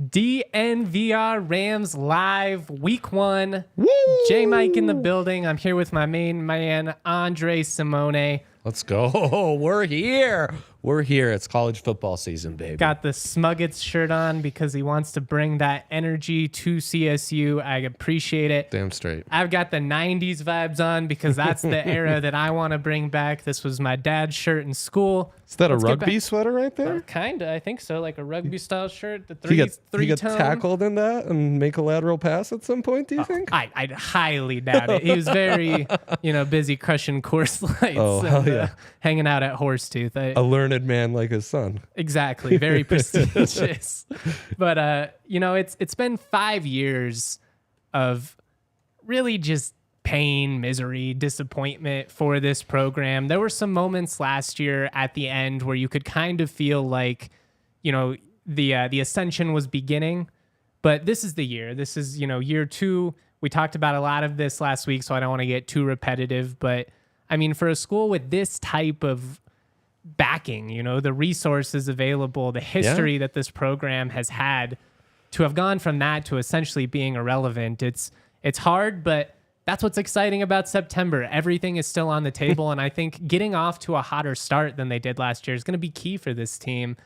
DNVR Rams live week 1. Woo! J Mike in the building. I'm here with my main man, Andre Simone. Let's go. We're here. We're here. It's college football season, baby. Got the Smuggets shirt on because he wants to bring that energy to CSU. I appreciate it. Damn straight. I've got the 90s vibes on because that's the era that I want to bring back. This was my dad's shirt in school. Is that a rugby sweater right there? Kinda, I think so. Like a rugby style shirt. The He three got tone. tackled in that and make a lateral pass at some point, do you think? I highly doubt it. He was very, busy crushing Coors Lights Oh, hell and yeah. hanging out at Horsetooth. A learned man like his son. Exactly, very prestigious. But it's been 5 years of really just pain, misery, disappointment for this program. There were some moments last year at the end where you could kind of feel like, the ascension was beginning. But this is the year. This is, year 2. We talked about a lot of this last week, so I don't want to get too repetitive. But I mean, for a school with this type of backing, the resources available, the history that this program has had, to have gone from that to essentially being irrelevant, it's hard, but that's what's exciting about September. Everything is still on the table, and I think getting off to a hotter start than they did last year is going to be key for this team.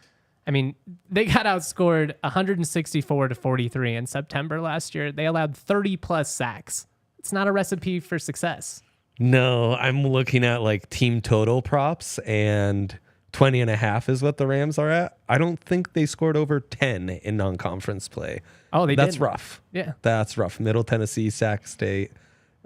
I mean, they got outscored 164-43 in September last year. They allowed 30-plus sacks. It's not a recipe for success. No, I'm looking at like team total props, and 20.5 is what the Rams are at. I don't think they scored over 10 in non-conference play. Oh, That's did. rough. Yeah. That's rough. Middle Tennessee, Sac State,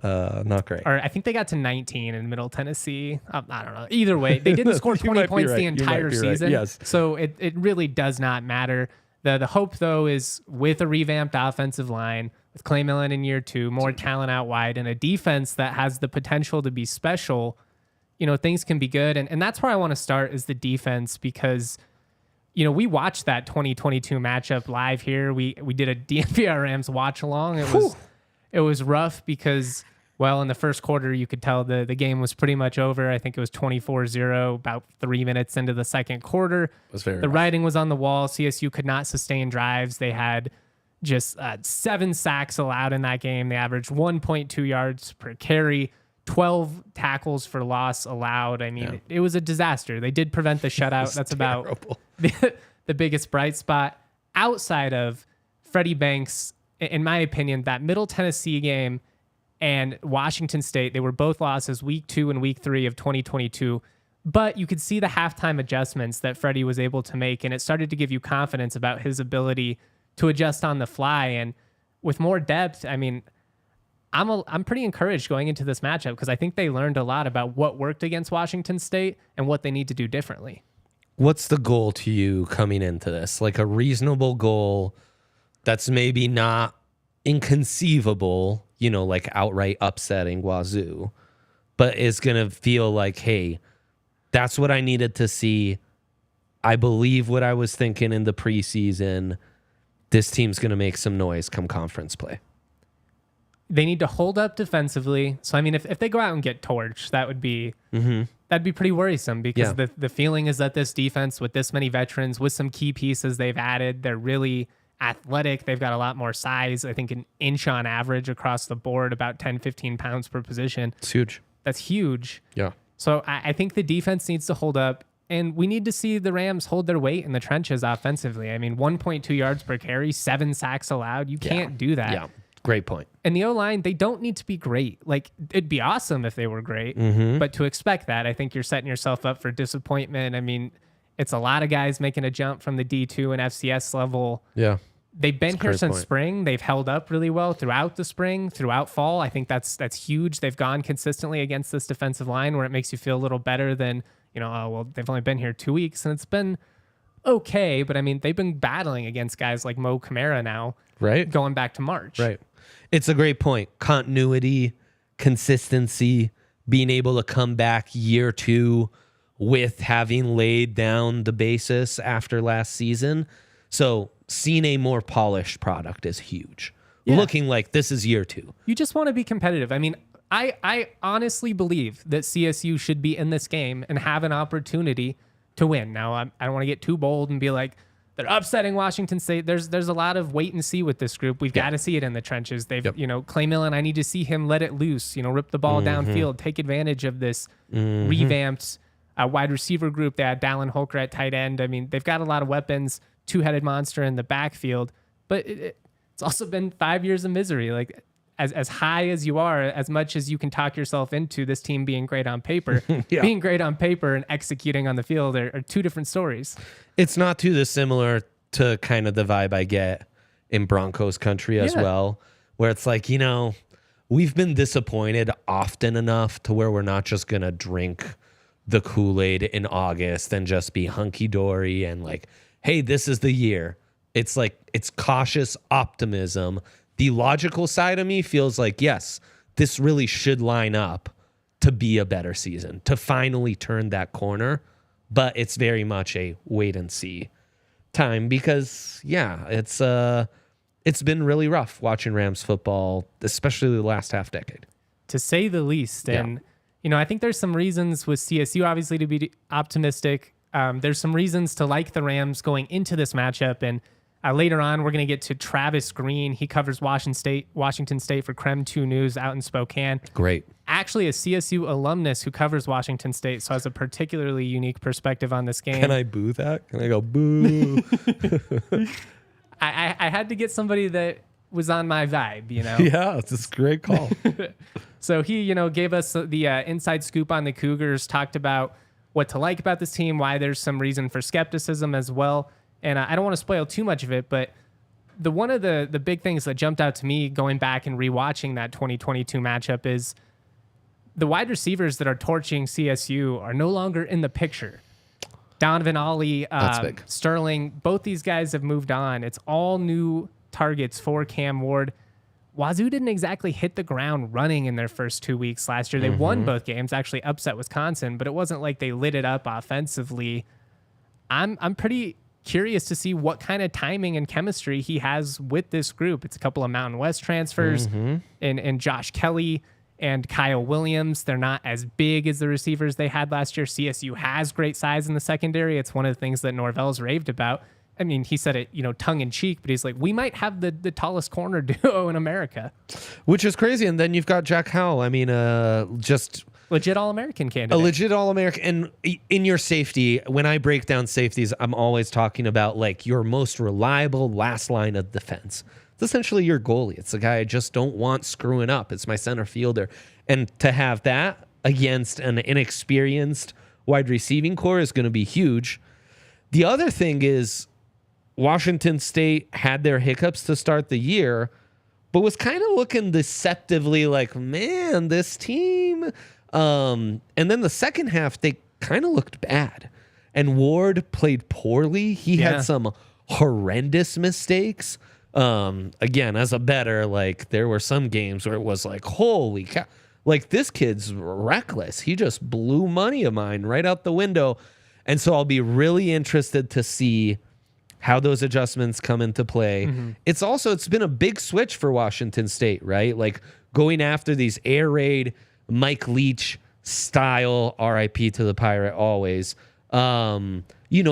not great. Or I think they got to 19 in Middle Tennessee. I don't know. Either way, they didn't score 20 points the entire season. Yes. So it really does not matter. The hope, though, is with a revamped offensive line, with Clay Millen in year 2, more talent out wide, and a defense that has the potential to be special, things can be good. And that's where I want to start, is the defense, because, we watched that 2022 matchup live here. We did a DNVR Rams watch along. It was rough because, well, in the first quarter, you could tell the game was pretty much over. I think it was 24-0 about 3 minutes into the second quarter. It was very the rough. writing was on the wall. CSU could not sustain drives. They had just 7 sacks allowed in that game. They averaged 1.2 yards per carry, 12 tackles for loss allowed. I mean, it was a disaster. They did prevent the shutout. That's terrible. about the biggest bright spot. Outside of Freddie Banks, in my opinion, that Middle Tennessee game and Washington State, they were both losses week 2 and week 3 of 2022. But you could see the halftime adjustments that Freddie was able to make, and it started to give you confidence about his ability to adjust on the fly. And with more depth, I mean, I'm pretty encouraged going into this matchup because I think they learned a lot about what worked against Washington State and what they need to do differently. What's the goal to you coming into this? Like a reasonable goal that's maybe not inconceivable, like outright upsetting Wazoo, but is going to feel like, hey, that's what I needed to see. I believe what I was thinking in the preseason. This team's going to make some noise come conference play. They need to hold up defensively. So, I mean, if they go out and get torched, that would be that'd be pretty worrisome because the feeling is that this defense, with this many veterans, with some key pieces they've added, they're really athletic. They've got a lot more size. I think an inch on average across the board, about 10, 15 pounds per position. It's huge. That's huge. Yeah. So I think the defense needs to hold up. And we need to see the Rams hold their weight in the trenches offensively. I mean, 1.2 yards per carry, 7 sacks allowed. You can't do that. Yeah, great point. And the O-line, they don't need to be great. Like, it'd be awesome if they were great. But to expect that, I think you're setting yourself up for disappointment. I mean, it's a lot of guys making a jump from the D2 and FCS level. Yeah. They've been here since point. spring. They've held up really well throughout the spring, throughout fall. I think that's huge. They've gone consistently against this defensive line where it makes you feel a little better than, they've only been here 2 weeks and it's been okay. But I mean, they've been battling against guys like Mo Camara now, Right. going back to March. Right. It's a great point. Continuity, consistency, being able to come back year 2 with having laid down the basis after last season. So seeing a more polished product is huge. Yeah. Looking like this is year 2. You just want to be competitive. I mean, I honestly believe that CSU should be in this game and have an opportunity to win. Now, I don't want to get too bold and be like, they're upsetting Washington State. There's a lot of wait and see with this group. We've got to see it in the trenches. They've, Clay Millen, I need to see him let it loose, rip the ball downfield, take advantage of this revamped wide receiver group. They had Dallin Holker at tight end. I mean, they've got a lot of weapons, two-headed monster in the backfield, but it's also been 5 years of misery. Like, as high as you are, as much as you can talk yourself into this team being great on paper, being great on paper and executing on the field are two different stories. It's not too dissimilar to kind of the vibe I get in Broncos country as well, where it's like, we've been disappointed often enough to where we're not just going to drink the Kool-Aid in August and just be hunky-dory and like, hey, this is the year. It's like, it's cautious optimism. The logical side of me feels like, yes, this really should line up to be a better season, to finally turn that corner. But it's very much a wait and see time because, it's been really rough watching Rams football, especially the last half decade. To say the least. And, I think there's some reasons with CSU, obviously, to be optimistic. There's some reasons to like the Rams going into this matchup. And later on, we're going to get to Travis Green. He covers Washington State for Creme 2 News out in Spokane. Great. Actually, a CSU alumnus who covers Washington State, so has a particularly unique perspective on this game. Can I boo that? Can I go boo? I had to get somebody that was on my vibe, Yeah, it's a great call. So he, gave us the inside scoop on the Cougars, talked about what to like about this team, why there's some reason for skepticism as well. And I don't want to spoil too much of it, but one of the big things that jumped out to me going back and rewatching that 2022 matchup is the wide receivers that are torching CSU are no longer in the picture. Donovan Ollie, Sterling, both these guys have moved on. It's all new targets for Cam Ward. Wazoo didn't exactly hit the ground running in their first 2 weeks last year. They won both games, actually upset Wisconsin, but it wasn't like they lit it up offensively. I'm pretty curious to see what kind of timing and chemistry he has with this group. It's a couple of Mountain West transfers and Josh Kelly and Kyle Williams. They're not as big as the receivers they had last year. CSU has great size in the secondary. It's one of the things that Norvell's raved about. I mean, he said it, tongue in cheek, but he's like, we might have the tallest corner duo in America. Which is crazy. And then you've got Jack Howell. I mean, just legit All-American candidate. A legit All-American. And in your safety, when I break down safeties, I'm always talking about like your most reliable last line of defense. It's essentially your goalie. It's the guy I just don't want screwing up. It's my center fielder. And to have that against an inexperienced wide receiving core is going to be huge. The other thing is Washington State had their hiccups to start the year, but was kind of looking deceptively like, man, this team. And then the second half, they kind of looked bad. And Ward played poorly. He had some horrendous mistakes. Again, as a bettor, like there were some games where it was like, holy cow, like this kid's reckless. He just blew money of mine right out the window. And so I'll be really interested to see how those adjustments come into play. It's been a big switch for Washington State, right? Like going after these air raid, Mike Leach style, RIP to the Pirate always,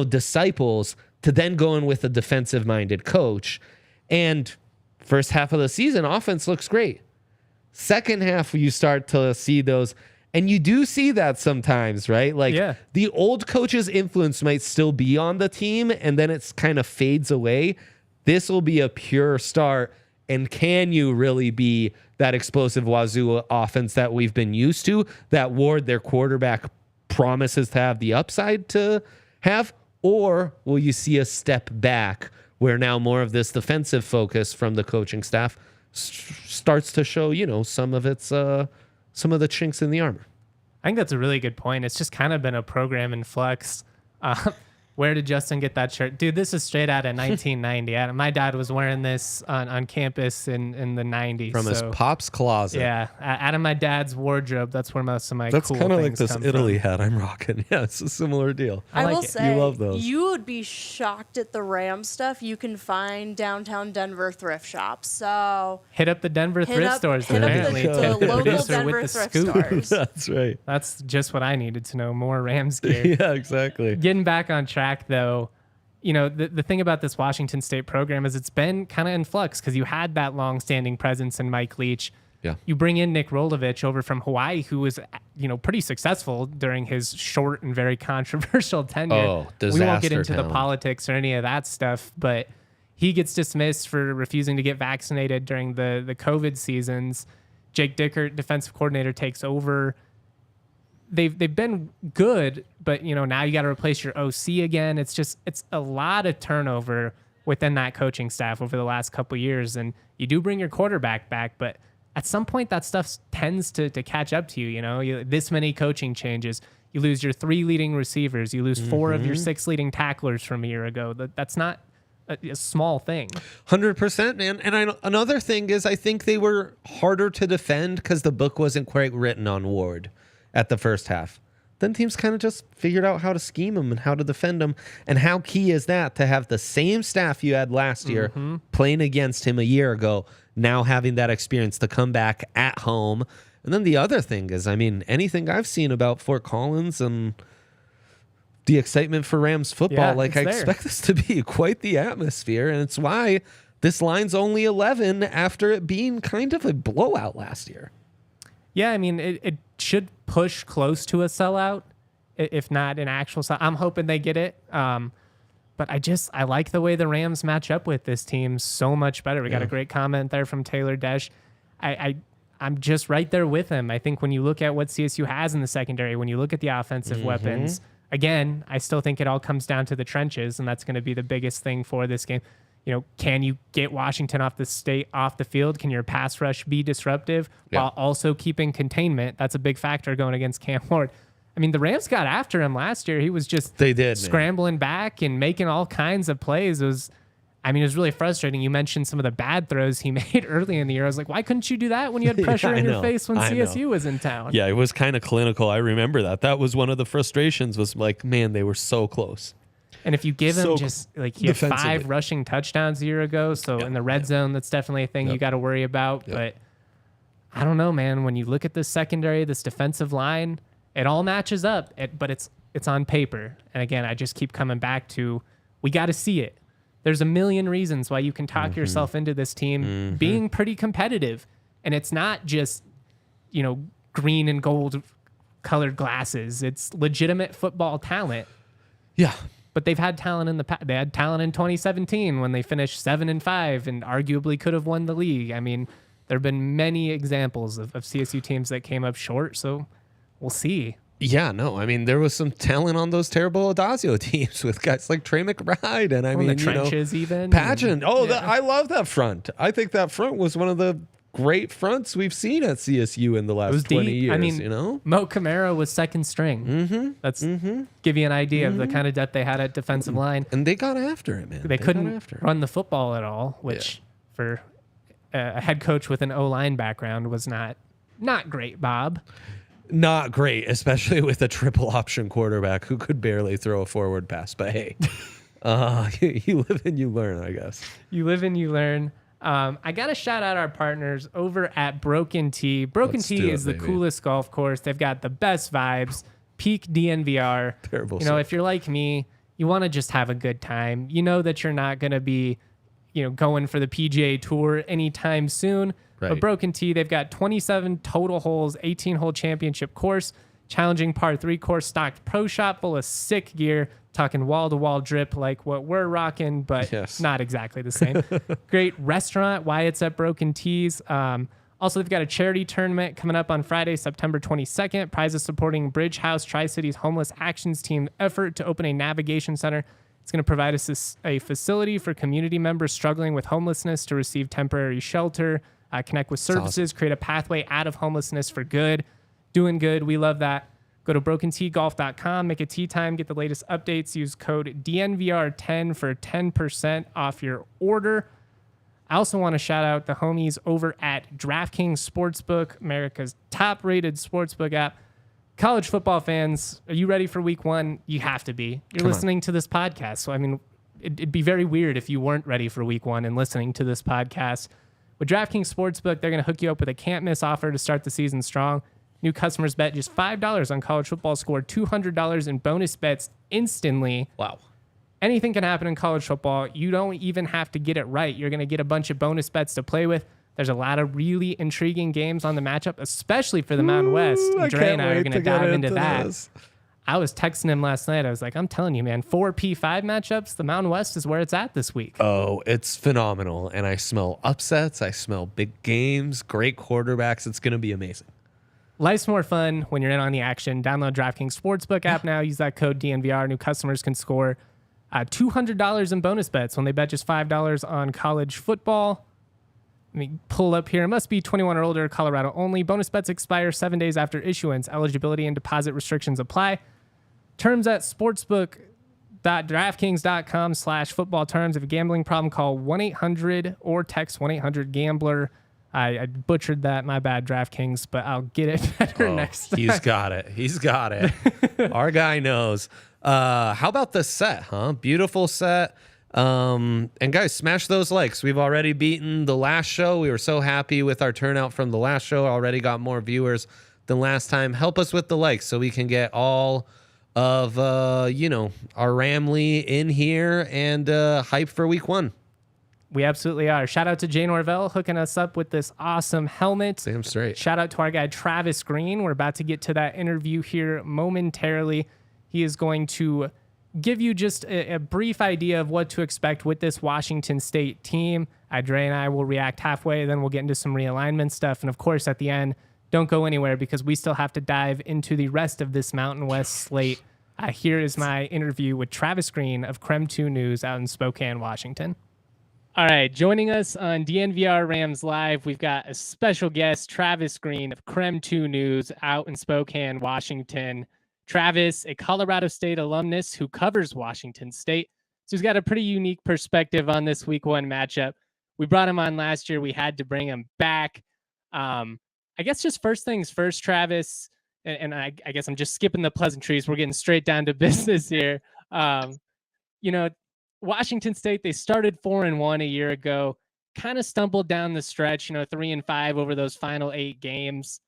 disciples, to then going with a defensive minded coach. And first half of the season, offense looks great. Second half, you start to see those, and you do see that sometimes, right? Like the old coach's influence might still be on the team, and then it's kind of fades away. This will be a pure start. And can you really be that explosive Wazoo offense that we've been used to, that Ward, their quarterback, promises to have the upside to have? Or will you see a step back where now more of this defensive focus from the coaching staff starts to show, some of its some of the chinks in the armor? I think that's a really good point. It's just kind of been a program in flux. Where did Justin get that shirt? Dude, this is straight out of 1990. My dad was wearing this on campus in the 90s. From his pop's closet. Yeah, out of my dad's wardrobe. That's where most of my That's cool kind of like things this come Italy from. hat I'm rocking. Yeah, it's a similar deal. I like will it. say, You love those. you would be shocked at the Ram stuff you can find downtown Denver thrift shops. So Hit up the Denver thrift stores. hit up Apparently, the to local producer Denver with the thrift scoop. stores. That's right. That's just what I needed to know. More Rams gear. Yeah, exactly. Getting back on track, though, you know, the thing about this Washington State program is it's been kind of in flux because you had that long-standing presence in Mike Leach. Yeah. You bring in Nick Rolovich over from Hawaii, who was, you know, pretty successful during his short and very controversial tenure. Oh, We won't get disaster into the town. politics or any of that stuff, but he gets dismissed for refusing to get vaccinated during the COVID seasons. Jake Dickert, defensive coordinator, takes over. They've been good, but you know now you got to replace your OC again. It's a lot of turnover within that coaching staff over the last couple of years, and you do bring your quarterback back, but at some point that stuff tends to catch up to you. You know, this many coaching changes, you lose your 3 leading receivers, you lose 4 of your 6 leading tacklers from a year ago. That's not a small thing. 100%, man. And another thing is I think they were harder to defend because the book wasn't quite written on Ward at the first half. Then teams kind of just figured out how to scheme him and how to defend him. And how key is that to have the same staff you had last year playing against him a year ago, now having that experience to come back at home. And then the other thing is, I mean, anything I've seen about Fort Collins and the excitement for Rams football, Yeah, like it's I there. expect this to be quite the atmosphere. And it's why this line's only 11 after it being kind of a blowout last year. Yeah, I mean, it should push close to a sellout, if not an actual sellout. I'm hoping they get it. But I like the way the Rams match up with this team so much better. We got a great comment there from Taylor Desch. I'm just right there with him. I think when you look at what CSU has in the secondary, when you look at the offensive weapons, again, I still think it all comes down to the trenches, and that's going to be the biggest thing for this game. You know, can you get Washington off the field? Can your pass rush be disruptive while also keeping containment? That's a big factor going against Cam Ward. I mean, the Rams got after him last year. He was just scrambling back and making all kinds of plays. It was really frustrating. You mentioned some of the bad throws he made early in the year. I was like, why couldn't you do that when you had pressure in your face when CSU was in town? Yeah, it was kind of clinical. I remember that. That was one of the frustrations was like, man, they were so close. And if you give him just like he had 5 rushing touchdowns a year ago, so in the red zone, that's definitely a thing you got to worry about. But I don't know, man. When you look at this secondary, this defensive line, it all matches up. But it's on paper. And again, I just keep coming back to we got to see it. There's a million reasons why you can talk yourself into this team being pretty competitive, and it's not just green and gold colored glasses. It's legitimate football talent. Yeah. But they've had talent in the past. They had talent in 2017 when they finished 7-5 and arguably could have won the league. I mean, there have been many examples of CSU teams that came up short. So we'll see. Yeah, no, I mean, there was some talent on those terrible Adazio teams with guys like Trey McBride. And I mean, the trenches even. Pageant. I love that front. I think that front was one of the great fronts we've seen at CSU in the last 20 years. I mean, Mo Camara was second string. That's give you an idea of the kind of depth they had at defensive line. And they got after it, man. They couldn't run the football at all, which for a head coach with an O-line background was not great, Bob. Not great, especially with a triple option quarterback who could barely throw a forward pass. But hey, you live and you learn, I guess. You live and you learn. I got to shout out our partners over at Broken Tee. Broken Tee is the coolest golf course. They've got the best vibes, peak DNVR. Terrible. If you're like me, you want to just have a good time. You know that you're not going to be, going for the PGA Tour anytime soon. Right. But Broken Tee, they've got 27 total holes, 18-hole championship course, challenging par 3 course, stocked pro shop full of sick gear, talking wall-to-wall drip like what we're rocking, but not exactly the same. Great restaurant, Wyatt's at Broken Tees. Also, they've got a charity tournament coming up on Friday, September 22nd. Prizes supporting Bridge House Tri-Cities Homeless Actions Team effort to open a navigation center. It's going to provide us a facility for community members struggling with homelessness to receive temporary shelter, connect with services, create a pathway out of homelessness for good. Doing good. We love that. Go to BrokenTeaGolf.com, make a tee time, get the latest updates. Use code DNVR10 for 10% off your order. I also want to shout out the homies over at DraftKings Sportsbook, America's top-rated sportsbook app. College football fans, are you ready for week one? You have to be. You're listening to this podcast. So, I mean, it'd be very weird if you weren't ready for week one and listening to this podcast. With DraftKings Sportsbook, they're going to hook you up with a can't-miss offer to start the season strong. New customers bet just $5 on college football, score $200 in bonus bets instantly. Wow. Anything can happen in college football. You don't even have to get it right. You're going to get a bunch of bonus bets to play with. There's a lot of really intriguing games on the matchup, especially for the Mountain West. Dre and I are going to dive into that. This. I was texting him last night. I was like, I'm telling you, man, 4 P5 matchups, the Mountain West is where it's at this week. Oh, it's phenomenal. And I smell upsets. I smell big games, great quarterbacks. It's going to be amazing. Life's more fun when you're in on the action. Download DraftKings Sportsbook app now. Use that code DNVR. New customers can score $200 in bonus bets when they bet just $5 on college football. Let me pull up here. It must be 21 or older, Colorado only. Bonus bets expire 7 days after issuance. Eligibility and deposit restrictions apply. Terms at sportsbook.draftkings.com/football terms. If a gambling problem, call 1-800 or text 1-800-GAMBLER. I butchered that. My bad, DraftKings, but I'll get it better next time. He's got it. He's got it. Our guy knows. How about the set, huh? Beautiful set. And guys, smash those likes. We've already beaten the last show. We were so happy with our turnout from the last show. Already got more viewers than last time. Help us with the likes so we can get all of, our Ramley in here and hype for week one. We absolutely are. Shout out to Jay Norvell hooking us up with this awesome helmet. Damn straight. Shout out to our guy, Travis Green. We're about to get to that interview here momentarily. He is going to give you just a brief idea of what to expect with this Washington State team. Dre and I will react halfway, then we'll get into some realignment stuff. And of course, at the end, don't go anywhere because we still have to dive into the rest of this Mountain West slate. Here is my interview with Travis Green of Creme 2 News out in Spokane, Washington. All right, joining us on DNVR Rams Live, we've got a special guest, Travis Green of Creme 2 News out in Spokane, Washington. Travis, a Colorado State alumnus who covers Washington State, so he's got a pretty unique perspective on this week one matchup. We brought him on last year. We had to bring him back. I guess just first things first, Travis, and I guess I'm just skipping the pleasantries. We're getting straight down to business here. Washington State, they started 4-1 a year ago, kind of stumbled down the stretch, 3-5 over those final 8 games.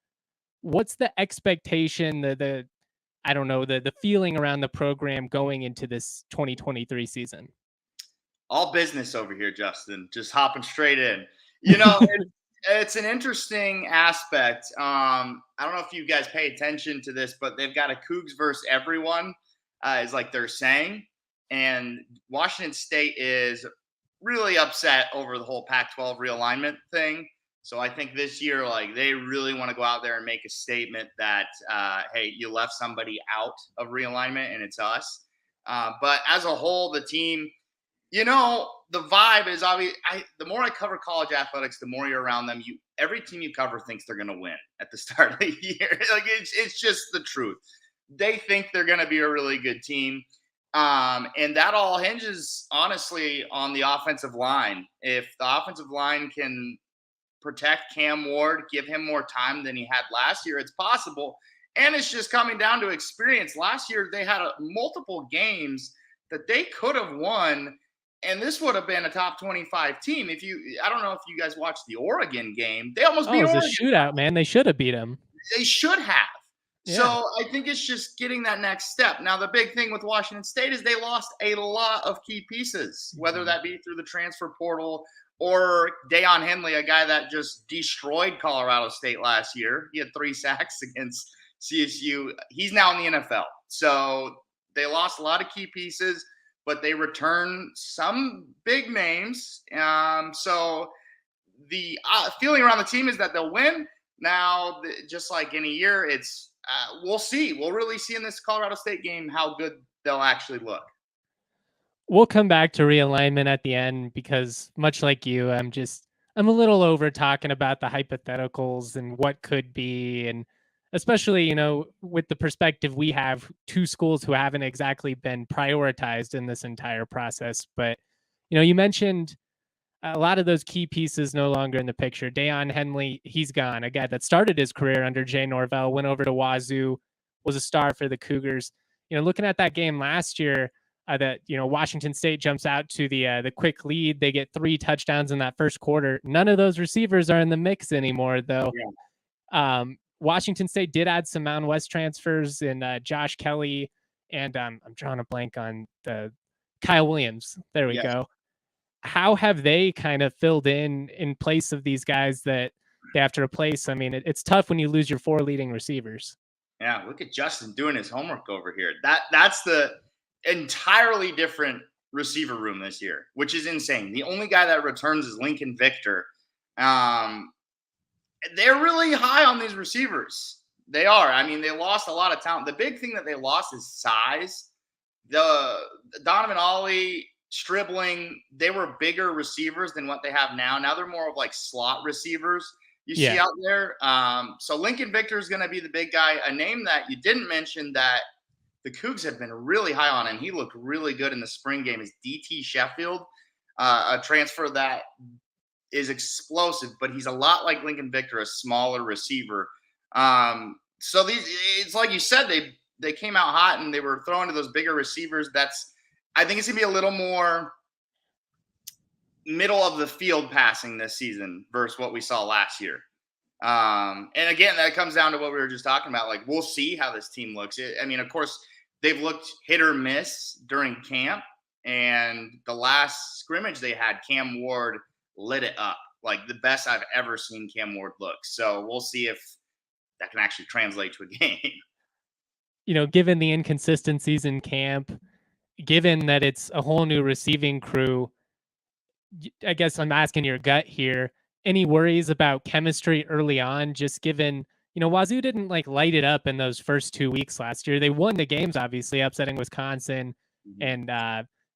What's the expectation, the feeling around the program going into this 2023 season? All business over here, Justin, just hopping straight in. It's an interesting aspect. I don't know if you guys pay attention to this, but they've got a Cougs versus everyone, is like they're saying. And Washington State is really upset over the whole Pac-12 realignment thing. So I think this year, they really want to go out there and make a statement that, hey, you left somebody out of realignment and it's us. But as a whole, the team, the vibe is obvious. The more I cover college athletics, the more you're around them. Every team you cover thinks they're going to win at the start of the year. It's just the truth. They think they're going to be a really good team. And that all hinges, honestly, on the offensive line. If the offensive line can protect Cam Ward, give him more time than he had last year, it's possible. And it's just coming down to experience. Last year, they had multiple games that they could have won, and this would have been a top 25 team. I don't know if you guys watched the Oregon game. They almost beat Oregon. It was a shootout, man. They should have beat them. They should have. Yeah. So I think it's just getting that next step. Now, the big thing with Washington State is they lost a lot of key pieces, whether that be through the transfer portal or Deion Henley, a guy that just destroyed Colorado State last year. He had 3 sacks against CSU. He's now in the NFL. So they lost a lot of key pieces, but they returned some big names. So the feeling around the team is that they'll win. Now, just like any year, it's we'll see. We'll really see in this Colorado State game how good they'll actually look. We'll come back to realignment at the end because, much like you, I'm a little over talking about the hypotheticals and what could be. And especially, you know, with the perspective we have, two schools who haven't exactly been prioritized in this entire process. But, you know, you mentioned a lot of those key pieces no longer in the picture. Deion Henley, he's gone. A guy that started his career under Jay Norvell, went over to Wazoo, was a star for the Cougars. You know, looking at that game last year, that, you know, Washington State jumps out to the quick lead. They get 3 touchdowns in that first quarter. None of those receivers are in the mix anymore, though. Washington State did add some Mountain West transfers in Josh Kelly and I'm drawing a blank on the Kyle Williams. There we go. How have they kind of filled in place of these guys that they have to replace? I mean, it's tough when you lose your 4 leading receivers. Yeah, look at Justin doing his homework over here. That's the entirely different receiver room this year, which is insane. The only guy that returns is Lincoln Victor. They're really high on these receivers. They are. I mean, they lost a lot of talent. The big thing that they lost is size. The Donovan Ollie, Stribling, they were bigger receivers than what they have now. Now they're more of like slot receivers you see out there. So Lincoln Victor is going to be the big guy. A name that you didn't mention that the Cougs have been really high on, and he looked really good in the spring game, is DT Sheffield, a transfer that is explosive, but he's a lot like Lincoln Victor, a smaller receiver. So it's like you said, they came out hot and they were throwing to those bigger receivers. I think it's gonna be a little more middle of the field passing this season versus what we saw last year. And again, that comes down to what we were just talking about. Like, we'll see how this team looks. I mean, of course, they've looked hit or miss during camp, and the last scrimmage they had, Cam Ward lit it up, like the best I've ever seen Cam Ward look. So we'll see if that can actually translate to a game. You know, given the inconsistencies in camp, given that it's a whole new receiving crew, I guess I'm asking your gut here. Any worries about chemistry early on, just given, you know, Wazoo didn't like light it up in those first 2 weeks last year. They won the games, obviously, upsetting Wisconsin. And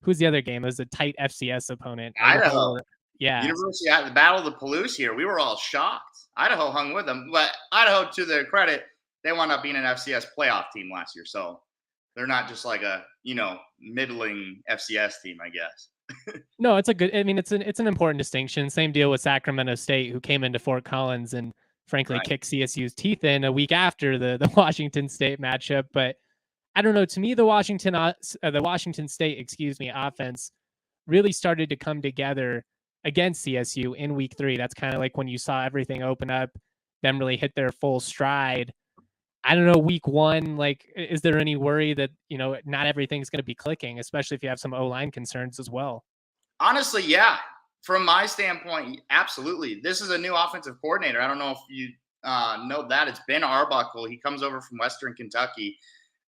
who's the other game? It was a tight FCS opponent. Idaho. Yeah. University, the Battle of the Palouse here. We were all shocked. Idaho hung with them. But Idaho, to their credit, they wound up being an FCS playoff team last year. So they're not just like a, you know, middling FCS team, I guess. No, it's a good, I mean, it's an important distinction. Same deal with Sacramento State, who came into Fort Collins and frankly kicked CSU's teeth in a week after the Washington State matchup. But I don't know, to me, the Washington State, offense really started to come together against CSU in week 3. That's kind of like when you saw everything open up, them really hit their full stride. I don't know, week 1, like, is there any worry that, you know, not everything's going to be clicking, especially if you have some O-line concerns as well? Honestly, yeah. From my standpoint, absolutely. This is a new offensive coordinator. I don't know if you know that. It's Ben Arbuckle. He comes over from Western Kentucky.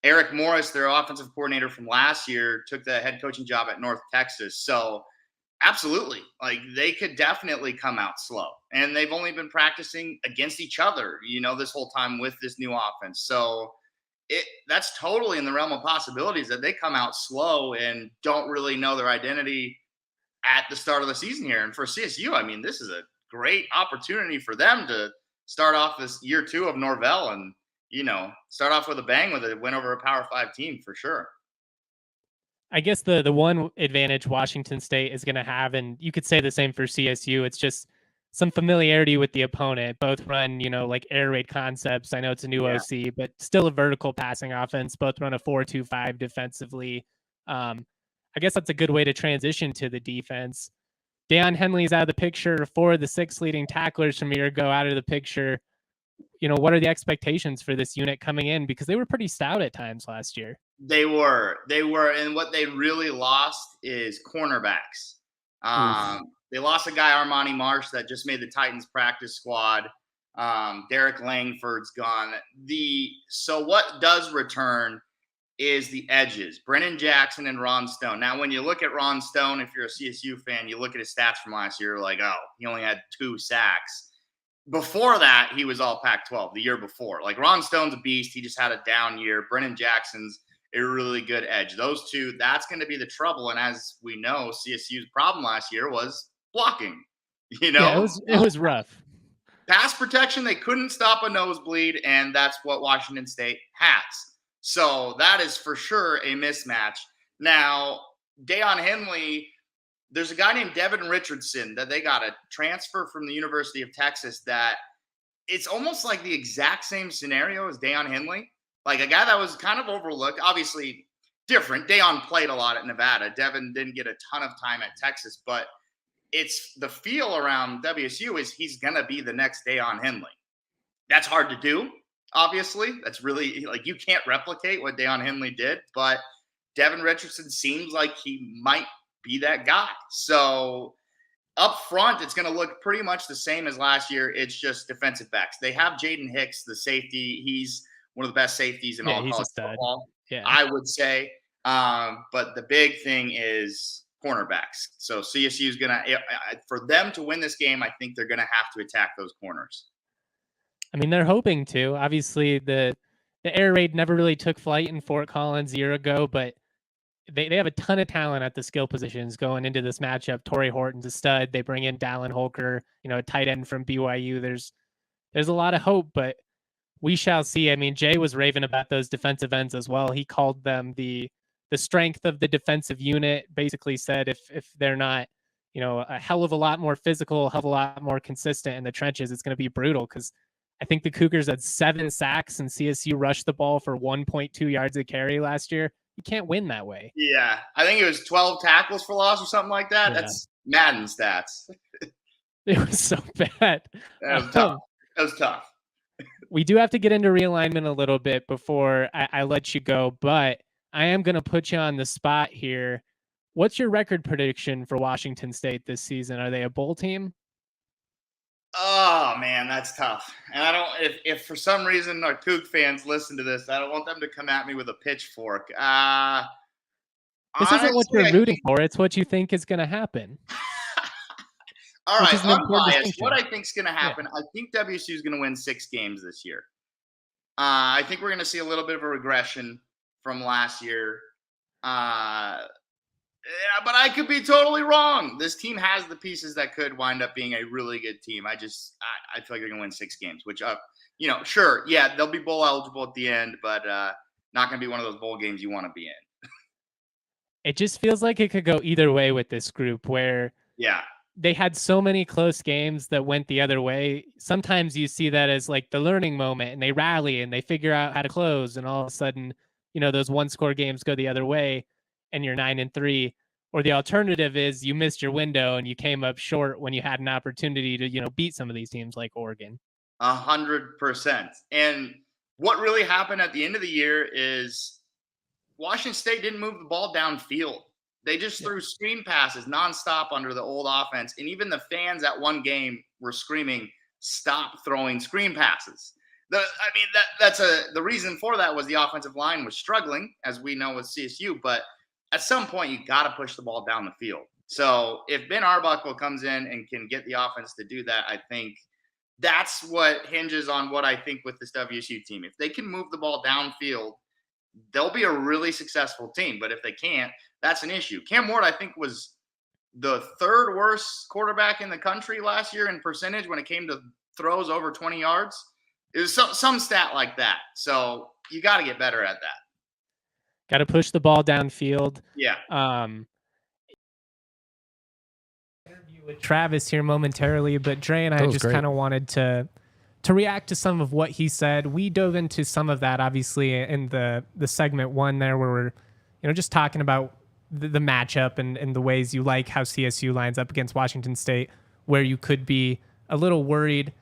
Eric Morris, their offensive coordinator from last year, took the head coaching job at North Texas. So absolutely, like, they could definitely come out slow, and they've only been practicing against each other, you know, this whole time with this new offense. So that's totally in the realm of possibilities that they come out slow and don't really know their identity at the start of the season here. And for CSU, I mean, this is a great opportunity for them to start off this year 2 of Norvell and, you know, start off with a bang with a win over a Power 5 team for sure. I guess the one advantage Washington State is going to have, and you could say the same for CSU, it's just some familiarity with the opponent. Both run, you know, like air raid concepts. I know it's a new OC, but still a vertical passing offense. Both run a 4-2-5 defensively. I guess that's a good way to transition to the defense. Deion Henley's out of the picture. 4 of the 6 leading tacklers from a year ago out of the picture. You know, what are the expectations for this unit coming in? Because they were pretty stout at times last year. They were. And what they really lost is cornerbacks. They lost a guy, Armani Marsh, that just made the Titans practice squad. Derek Langford's gone. So what does return is the edges, Brennan Jackson and Ron Stone. Now, when you look at Ron Stone, if you're a CSU fan, you look at his stats from last year, like, oh, he only had 2 sacks. Before that, he was all Pac-12 the year before. Like, Ron Stone's a beast. He just had a down year. Brennan Jackson's a really good edge. Those two, that's going to be the trouble. And as we know, CSU's problem last year was blocking. You know, yeah, it was rough. pass protection, they couldn't stop a nosebleed, and that's what Washington State has. So that is for sure a mismatch. Now, Deion Henley, there's a guy named Devin Richardson that they got a transfer from the University of Texas that it's almost like the exact same scenario as Deion Henley. Like a guy that was kind of overlooked, obviously different. Deion played a lot at Nevada. Devin didn't get a ton of time at Texas, but it's the feel around WSU is he's going to be the next Deion Henley. That's hard to do, obviously. That's really, like, you can't replicate what Deion Henley did, but Devin Richardson seems like he might be that guy. So up front, it's going to look pretty much the same as last year. It's just defensive backs. They have Jaden Hicks, the safety. He's one of the best safeties in all college football, I would say. But the big thing is cornerbacks. So CSU is going to, for them to win this game, I think they're going to have to attack those corners. I mean, they're hoping to. Obviously, the air raid never really took flight in Fort Collins a year ago, but they have a ton of talent at the skill positions going into this matchup. Torrey Horton's a stud. They bring in Dallin Holker, a tight end from BYU. There's a lot of hope, but we shall see. I mean, Jay was raving about those defensive ends as well. He called them the strength of the defensive unit. Basically said if they're not, a hell of a lot more physical, a hell of a lot more consistent in the trenches, it's going to be brutal. Because I think the Cougars had 7 sacks and CSU rushed the ball for 1.2 yards a carry last year. You can't win that way. Yeah, I think it was 12 tackles for loss or something like that. Yeah. That's Madden stats. It was so bad. That was tough. That was tough. We do have to get into realignment a little bit before I let you go, but I am going to put you on the spot here. What's your record prediction for Washington State this season? Are they a bowl team? Oh, man, that's tough. And I don't, if for some reason our Coug fans listen to this, I don't want them to come at me with a pitchfork. This honestly, isn't what you're rooting for. It's what you think is going to happen. All right, unbiased. What I think is going to happen, I think WSU is going to win 6 games this year. I think we're going to see a little bit of a regression from last year. But I could be totally wrong. This team has the pieces that could wind up being a really good team. I feel like they're going to win 6 games, which, sure, yeah, they'll be bowl eligible at the end, but not going to be one of those bowl games you want to be in. It just feels like it could go either way with this group where they had so many close games that went the other way. Sometimes you see that as like the learning moment and they rally and they figure out how to close. And all of a sudden, those 1-score games go the other way and you're 9-3. Or the alternative is you missed your window and you came up short when you had an opportunity to, beat some of these teams like Oregon. 100%. And what really happened at the end of the year is Washington State didn't move the ball downfield. They just threw screen passes nonstop under the old offense. And even the fans at one game were screaming, stop throwing screen passes. The reason for that was the offensive line was struggling, as we know with CSU, but at some point you got to push the ball down the field. So if Ben Arbuckle comes in and can get the offense to do that, I think that's what hinges on what I think with this WSU team. If they can move the ball downfield, they'll be a really successful team. But if they can't, that's an issue. Cam Ward, I think, was the 3rd worst quarterback in the country last year in percentage when it came to throws over 20 yards. It was some stat like that. So you got to get better at that. Got to push the ball downfield. Yeah. Interview with Travis here momentarily, but Dre and I just kind of wanted to react to some of what he said. We dove into some of that, obviously, in the segment 1 there, where we're just talking about the matchup and the ways you like how CSU lines up against Washington State, where you could be a little worried.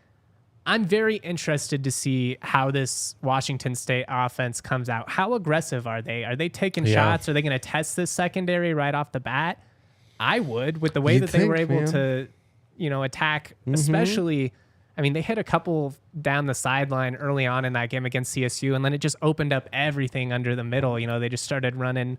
I'm very interested to see how this Washington State offense comes out. How aggressive are they? Are they taking shots? Are they going to test this secondary right off the bat? I would, with the way that they were able to, attack, especially. I mean, they hit a couple down the sideline early on in that game against CSU, and then it just opened up everything under the middle. They just started running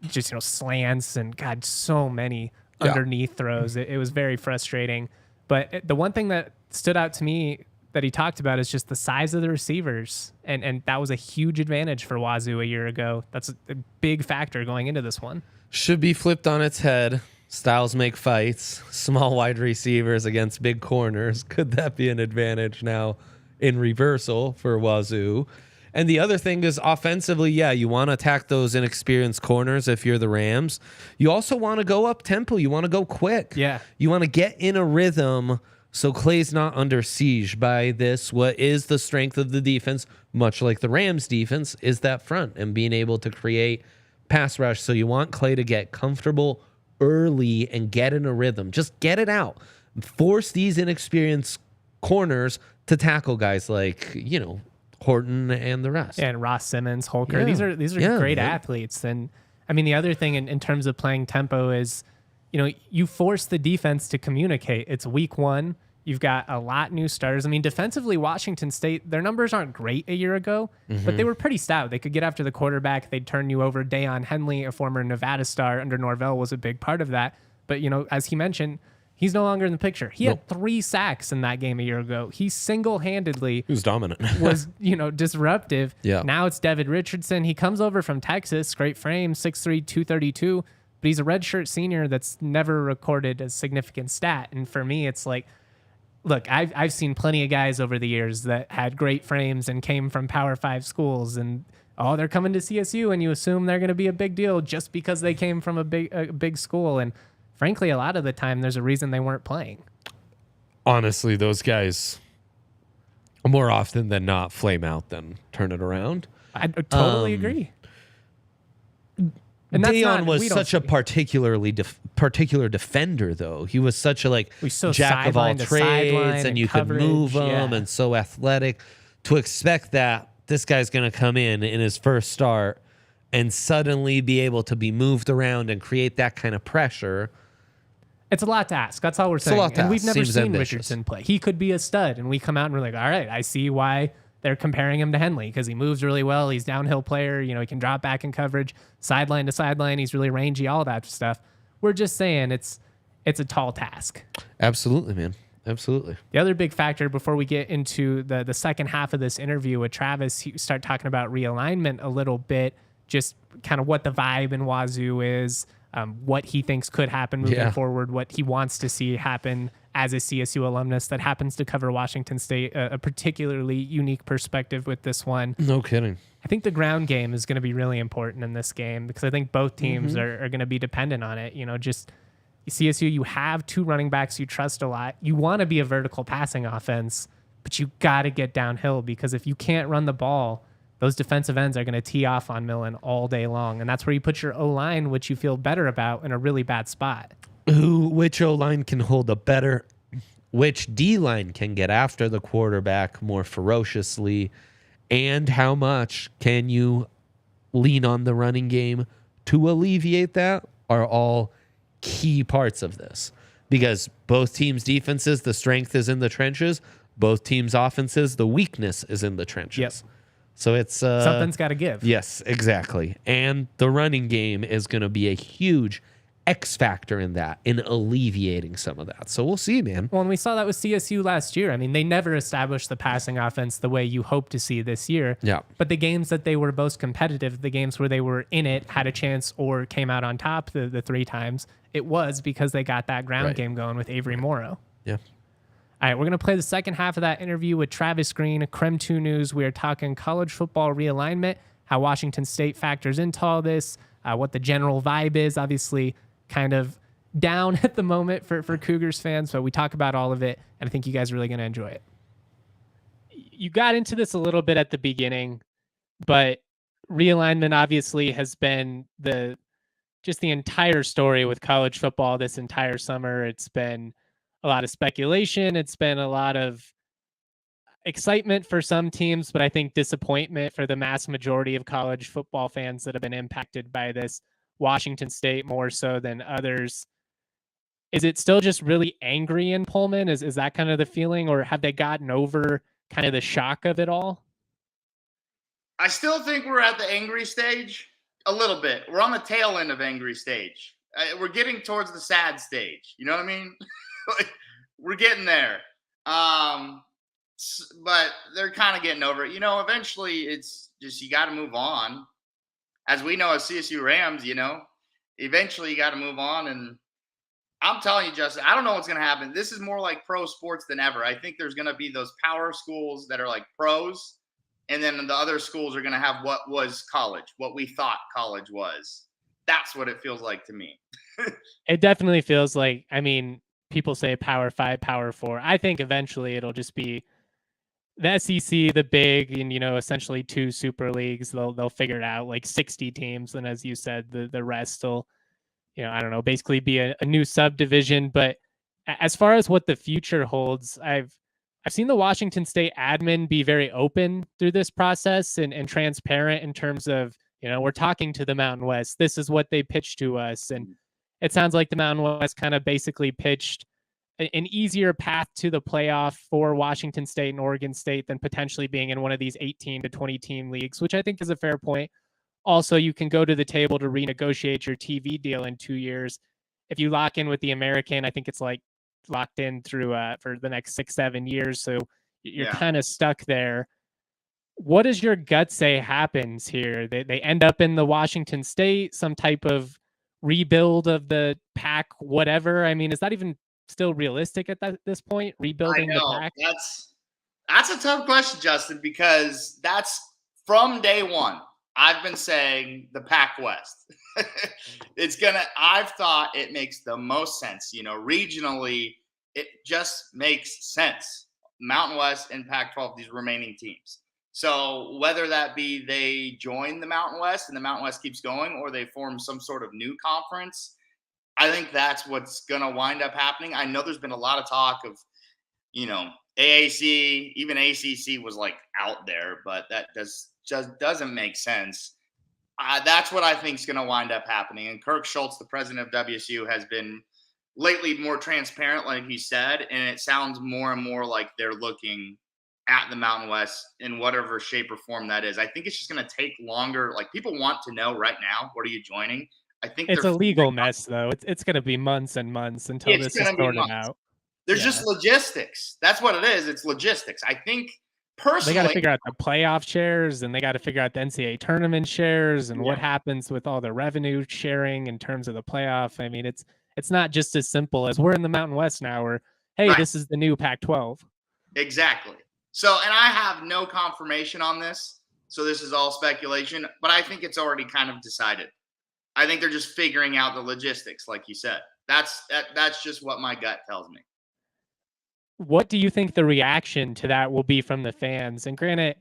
slants and, God, so many underneath throws. It was very frustrating. But the one thing that stood out to me that he talked about is just the size of the receivers. And that was a huge advantage for Wazoo a year ago. That's a big factor going into this one. Should be flipped on its head Styles make fights, small wide receivers against big corners. Could that be an advantage now in reversal for Wazoo? And the other thing is offensively, yeah, you want to attack those inexperienced corners if you're the Rams. You also want to go up tempo. You want to go quick. Yeah. You want to get in a rhythm so Clay's not under siege by this. What is the strength of the defense, much like the Rams defense, is that front and being able to create pass rush. So you want Clay to get comfortable early and get in a rhythm. Just get it out. Force these inexperienced corners to tackle guys like, Horton and the rest. And Ross Simmons, Holker. Yeah. These are great athletes. And I mean, the other thing in terms of playing tempo is, you force the defense to communicate. It's week 1. You've got a lot new starters. I mean, defensively, Washington State, their numbers aren't great a year ago, but they were pretty stout. They could get after the quarterback. They'd turn you over. Deion Henley, a former Nevada star under Norvell, was a big part of that. But, as he mentioned, he's no longer in the picture. He had 3 sacks in that game a year ago. He single-handedly Who's dominant. was, disruptive. Yeah. Now it's David Richardson. He comes over from Texas, great frame, 6'3", 232, but he's a redshirt senior that's never recorded a significant stat. And for me, it's like, look, I've seen plenty of guys over the years that had great frames and came from Power 5 schools, and they're coming to CSU, and you assume they're going to be a big deal just because they came from a big school. And frankly, a lot of the time, there's a reason they weren't playing. Honestly, those guys more often than not flame out than turn it around. I totally agree. And Deion was such a particular defender, though. He was such a so jack of all sideline to trades, sideline and you could move him, and so athletic. To expect that this guy's going to come in his first start and suddenly be able to be moved around and create that kind of pressure. It's a lot to ask. That's all we're saying. And we've never Seems seen ambitious. Richardson play. He could be a stud, and we come out and we're like, all right, I see why they're comparing him to Henley, because he moves really well. He's downhill player. He can drop back in coverage, sideline to sideline. He's really rangy, all that stuff. We're just saying it's a tall task. Absolutely, man. Absolutely. The other big factor before we get into the second half of this interview with Travis, you start talking about realignment a little bit, just kind of what the vibe in Wazoo is, what he thinks could happen moving forward, what he wants to see happen as a CSU alumnus that happens to cover Washington State, a particularly unique perspective with this one. No kidding. I think the ground game is going to be really important in this game because I think both teams are going to be dependent on it. Just CSU, you have 2 running backs you trust a lot. You want to be a vertical passing offense, but you got to get downhill because if you can't run the ball, those defensive ends are going to tee off on Millen all day long. And that's where you put your O-line, which you feel better about, in a really bad spot. Which O-line can hold up better? Which D-line can get after the quarterback more ferociously? And how much can you lean on the running game to alleviate that are all key parts of this. Because both teams' defenses, the strength is in the trenches. Both teams' offenses, the weakness is in the trenches. Yep. So it's something's got to give. Yes, exactly. And the running game is going to be a huge X factor in that, in alleviating some of that. So we'll see, man. Well, and we saw that with CSU last year. I mean, they never established the passing offense the way you hope to see this year. Yeah. But the games that they were most competitive, the games where they were in it, had a chance, or came out on top the 3 times, it was because they got that ground game going with Avery Morrow. Yeah. All right, we're going to play the second half of that interview with Travis Green, Creme 2 News. We are talking college football realignment, how Washington State factors into all this, what the general vibe is, obviously kind of down at the moment for Cougars fans, but we talk about all of it, and I think you guys are really going to enjoy it. You got into this a little bit at the beginning, but realignment obviously has been the entire story with college football this entire summer. It's been a lot of speculation. It's been a lot of excitement for some teams, but I think disappointment for the mass majority of college football fans that have been impacted by this. Washington State more so than others. Is it still just really angry in Pullman? Is that kind of the feeling, or have they gotten over kind of the shock of it all? I still think we're at the angry stage a little bit. We're on the tail end of angry stage. We're getting towards the sad stage. You know what I mean? We're getting there. But they're kind of getting over it. You know, eventually it's just, you got to move on. As we know, as CSU Rams, you know, eventually you got to move on, and I'm telling you, Justin, I don't know what's going to happen. This is more like pro sports than ever. I think there's going to be those power schools that are like pros, and then the other schools are going to have what was college, what we thought college was. That's what it feels like to me. It definitely feels like, I mean, people say Power 5, Power 4. I think eventually it'll just be the SEC, the big, and essentially 2 super leagues. They'll figure it out, like 60 teams, and as you said, the rest will, I don't know, basically be a new subdivision. But as far as what the future holds, I've seen the Washington State admin be very open through this process and transparent in terms of, we're talking to the Mountain West. This is what they pitched to us. And it sounds like the Mountain West kind of basically pitched an easier path to the playoff for Washington State and Oregon State than potentially being in one of these 18 to 20 team leagues, which I think is a fair point. Also, you can go to the table to renegotiate your TV deal in 2 years. If you lock in with the American, I think it's like locked in through for the next 6-7 years. So you're kind of stuck there. What does your gut say happens here? They end up in the Washington State, some type of rebuild of the pack, whatever. I mean, is that even still realistic at this point? Rebuilding the pack? That's a tough question, Justin, because that's from day one. I've been saying the Pac West. I've thought it makes the most sense. Regionally, it just makes sense. Mountain West and Pac-12, these remaining teams. So whether that be they join the Mountain West and the Mountain West keeps going, or they form some sort of new conference, I think that's what's going to wind up happening. I know there's been a lot of talk of, AAC, even ACC was like out there, but that just doesn't make sense. That's what I think is going to wind up happening. And Kirk Schultz, the president of WSU, has been lately more transparent, like he said, and it sounds more and more like they're looking at the Mountain West in whatever shape or form that is. I think it's just going to take longer. Like, people want to know right now, what are you joining? I think it's a legal mess, though. It's going to be months and months until this is sorted out. There's just logistics. That's what it is. It's logistics. I think personally, they got to figure out the playoff shares, and they got to figure out the NCAA tournament shares, and what happens with all the revenue sharing in terms of the playoff. I mean, it's not just as simple as we're in the Mountain West now, or hey, this is the new Pac-12. Exactly. So, and I have no confirmation on this, so this is all speculation, but I think it's already kind of decided. I think they're just figuring out the logistics, like you said. That's just what my gut tells me. What do you think the reaction to that will be from the fans? And granted,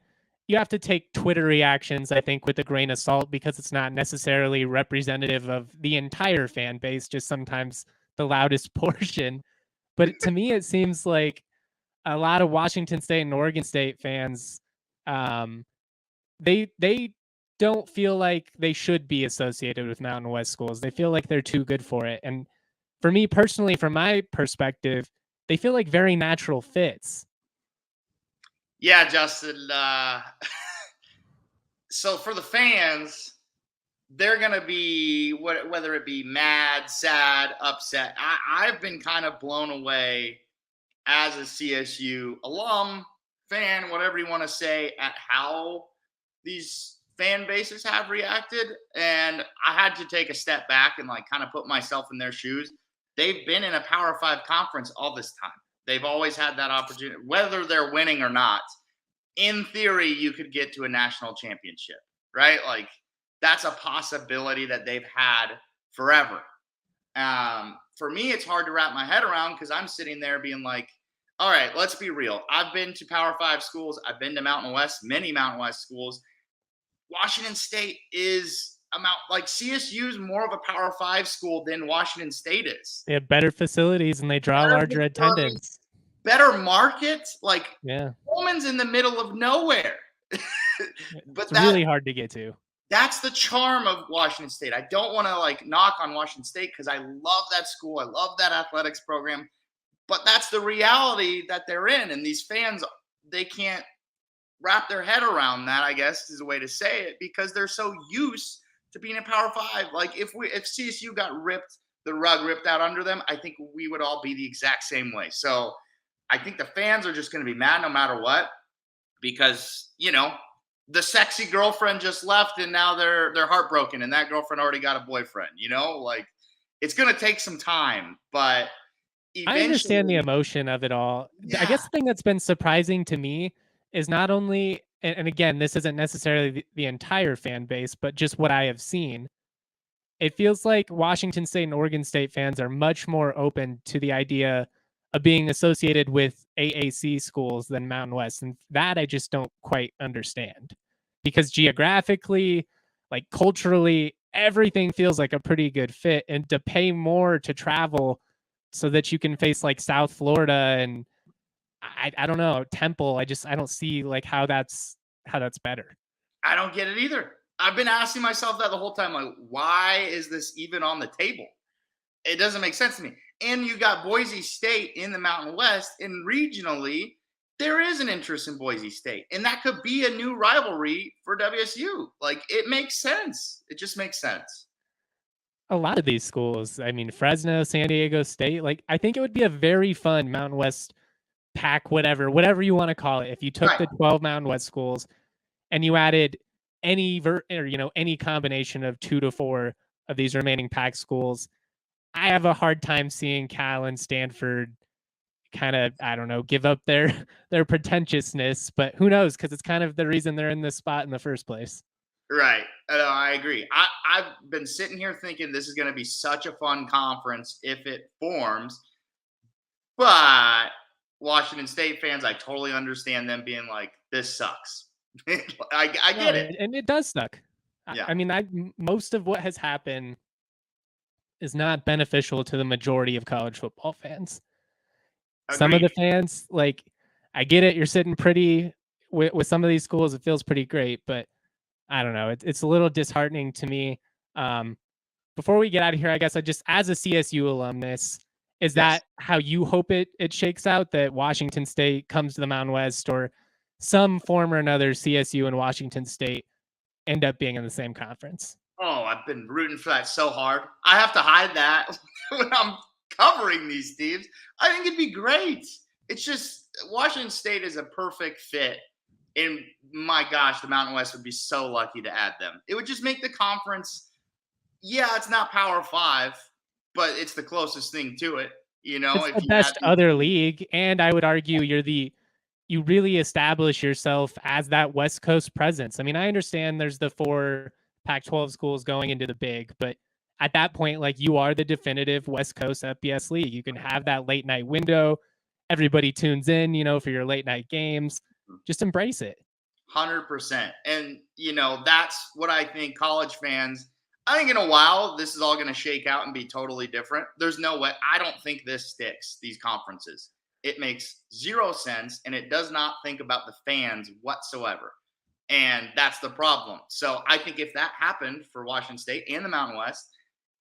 you have to take Twitter reactions, I think, with a grain of salt, because it's not necessarily representative of the entire fan base, just sometimes the loudest portion. But to me, it seems like a lot of Washington State and Oregon State fans, they don't feel like they should be associated with Mountain West schools. They feel like they're too good for it. And for me personally, from my perspective, they feel like very natural fits. Yeah, Justin. So for the fans, they're going to be, whether it be mad, sad, upset. I've been kind of blown away as a CSU alum, fan, whatever you want to say, at how these fan bases have reacted. And I had to take a step back and kind of put myself in their shoes. They've been in a Power 5 conference all this time. They've always had that opportunity, whether they're winning or not. In theory, you could get to a national championship, right? That's a possibility that they've had forever. For me, it's hard to wrap my head around, because I'm sitting there being like, all right, let's be real. I've been to Power 5 schools. I've been to Mountain West, many Mountain West schools. Washington State is CSU is more of a Power 5 school than Washington State is. They have better facilities and they draw larger attendance. Better market. Pullman's in the middle of nowhere. But it's really hard to get to. That's the charm of Washington State. I don't want to knock on Washington State, because I love that school. I love that athletics program. But that's the reality that they're in. And these fans, they can't wrap their head around that, I guess is a way to say it, because they're so used to being in Power 5. If CSU got the rug ripped out under them, I think we would all be the exact same way. So I think the fans are just going to be mad no matter what, because, the sexy girlfriend just left and now they're heartbroken, and that girlfriend already got a boyfriend, It's going to take some time, but I understand the eventually, emotion of it all. I yeah. guess the thing that's been surprising to me is not only, and again, this isn't necessarily the entire fan base, but just what I have seen. It feels like Washington State and Oregon State fans are much more open to the idea of being associated with AAC schools than Mountain West. And that I just don't quite understand because geographically, like culturally, everything feels like a pretty good fit. And to pay more to travel so that you can face like South Florida and I don't know, Temple, I don't see like how that's better. I don't get it either. I've been asking myself that the whole time. Like, why is this even on the table? It doesn't make sense to me. And you got Boise State in the Mountain West, and regionally, there is an interest in Boise State. And that could be a new rivalry for WSU. Like, it makes sense. It just makes sense. A lot of these schools, I mean, Fresno, San Diego State, like I think it would be a very fun Mountain West pack, whatever you want to call it. If you took Right. the 12 Mountain West schools and you added any combination of 2 to 4 of these remaining pack schools, I have a hard time seeing Cal and Stanford kind of, I don't know, give up their their pretentiousness, but who knows, because it's kind of the reason they're in this spot in the first place. Right. I agree. I've been sitting here thinking this is going to be such a fun conference if it forms. But Washington State fans, I totally understand them being like, this sucks. I No, get it. and it does suck. Yeah. I mean, most of what has happened is not beneficial to the majority of college football fans. Some of the Agreed. fans, like, I get it. You're sitting pretty with some of these schools. It feels pretty great, but I don't know. It's a little disheartening to me. Um, before we get out of here, I guess I just, as a CSU alumnus, is Yes. that how you hope it shakes out, that Washington State comes to the Mountain West, or some form or another CSU and Washington State end up being in the same conference? Oh, I've been rooting for that so hard. I have to hide that when I'm covering these teams. I think it'd be great. It's just Washington State is a perfect fit. And my gosh, the Mountain West would be so lucky to add them. It would just make the conference, yeah, it's not Power Five, but it's the closest thing to it. You know, It's if the you best had the, other league, and I would argue you really establish yourself as that West Coast presence. I mean, I understand there's the 4 Pac-12 schools going into the big, but at that point, like, you are the definitive West Coast FBS league. You can have that late night window. Everybody tunes in, for your late night games. Just embrace it. 100%. And, that's what I think college fans, I think in a while, this is all going to shake out and be totally different. There's no way. I don't think this sticks, these conferences. It makes zero sense, and it does not think about the fans whatsoever. And that's the problem. So I think if that happened for Washington State and the Mountain West,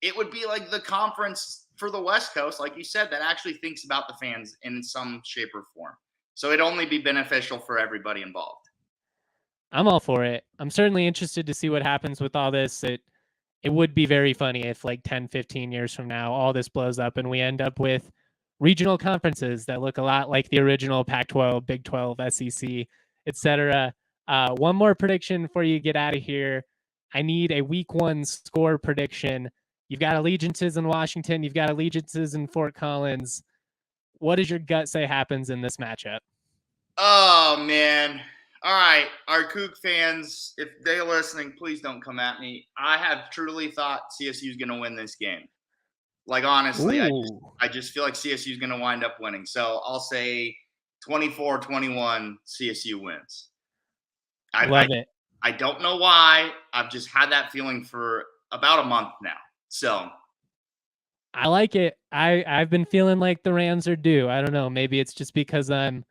it would be like the conference for the West Coast, like you said, that actually thinks about the fans in some shape or form. So it'd only be beneficial for everybody involved. I'm all for it. I'm certainly interested to see what happens with all this. It would be very funny if, like, 10, 15 years from now, all this blows up and we end up with regional conferences that look a lot like the original Pac-12, Big 12, SEC, etc. One more prediction before you get out of here. I need a week 1 score prediction. You've got allegiances in Washington. You've got allegiances in Fort Collins. What does your gut say happens in this matchup? Oh, man. All right. Our Coug fans, if they're listening, please don't come at me. I have truly thought CSU is going to win this game. Like, honestly, I just feel like CSU is going to wind up winning. So I'll say 24-21 CSU wins. Love it. I don't know why. I've just had that feeling for about a month now. So I like it. I've been feeling like the Rams are due. I don't know. Maybe it's just because I'm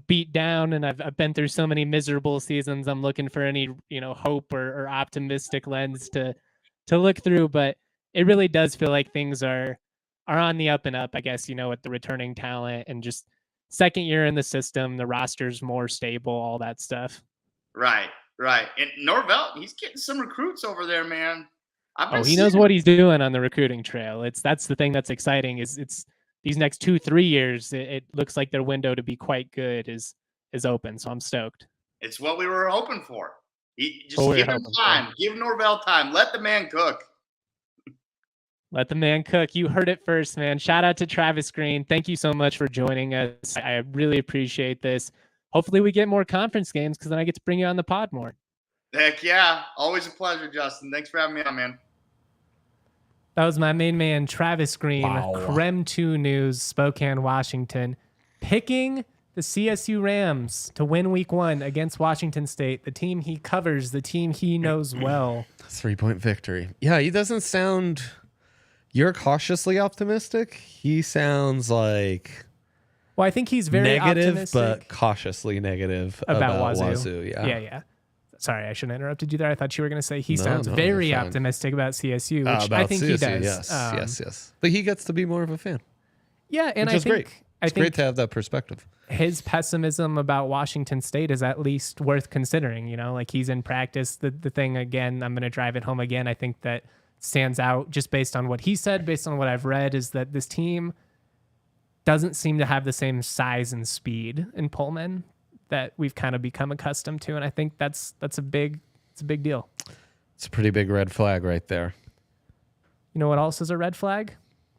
beat down and I've been through so many miserable seasons. I'm looking for any, hope or optimistic lens to look through, but it really does feel like things are on the up and up, I guess, with the returning talent and just second year in the system, the roster's more stable, all that stuff. Right. And Norvell, he's getting some recruits over there, man. He knows what he's doing on the recruiting trail. That's the thing that's exciting is it's these next 2-3 years. It looks like their window to be quite good is open. So I'm stoked. It's what we were hoping for. Give him time. Give Norvell time. Let the man cook. Let the man cook. You heard it first, man. Shout out to Travis Green. Thank you so much for joining us. I really appreciate this. Hopefully we get more conference games because then I get to bring you on the pod more. Heck yeah. Always a pleasure, Justin. Thanks for having me on, man. That was my main man, Travis Green, Wow. Creme 2 News, Spokane, Washington, picking the CSU Rams to win week 1 against Washington State, the team he covers, the team he knows well. 3-point victory. Yeah, he doesn't sound... You're cautiously optimistic. He sounds like Well, I think he's very negative, optimistic but cautiously negative about Wazoo. Yeah. Sorry, I shouldn't have interrupted you there. I thought you were going to say he No, sounds no, very you're fine. optimistic about CSU, which About I think he CSU, does. Yes. But he gets to be more of a fan. Yeah, and Which is great. I It's think great to have that perspective. his pessimism about Washington State is at least worth considering. You know, like he's in practice. The thing, again, I'm going to drive it home again. I think that stands out just based on what he said, based on what I've read, is that this team doesn't seem to have the same size and speed in Pullman that we've kind of become accustomed to. And I think it's a big deal. It's a pretty big red flag right there. You know what else is a red flag?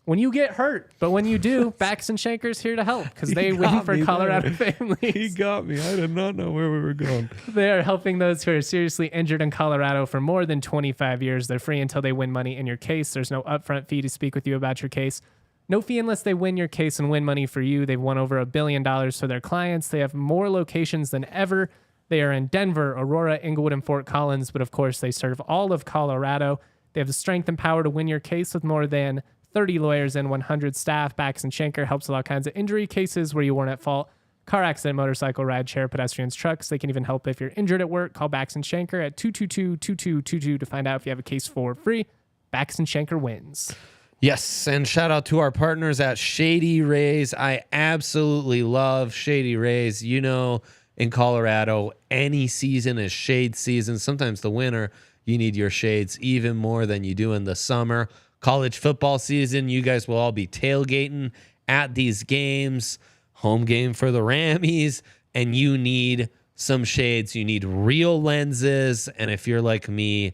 When you get hurt, but when you do, Backs and Shankers here to help because they win for Colorado families. He got me. I did not know where we were going. They are helping those who are seriously injured in Colorado for more than 25 years. They're free until they win money in your case. There's no upfront fee to speak with you about your case. No fee unless they win your case and win money for you. They've won over $1 billion for their clients. They have more locations than ever. They are in Denver, Aurora, Inglewood, and Fort Collins, but of course they serve all of Colorado. They have the strength and power to win your case with more than 30 lawyers and 100 staff. Backs and Shanker helps with all kinds of injury cases where you weren't at fault. Car accident, motorcycle, ride share, pedestrians, trucks. They can even help if you're injured at work. Call Backs and Shanker at 222-2222 to find out if you have a case for free. Backs and Shanker wins. Yes, and shout out to our partners at Shady Rays. I absolutely love Shady Rays. You know, in Colorado, any season is shade season. Sometimes the winter, you need your shades even more than you do in the summer. College football season, you guys will all be tailgating at these games. Home game for the Rammies, and you need some shades. You need real lenses, and if you're like me,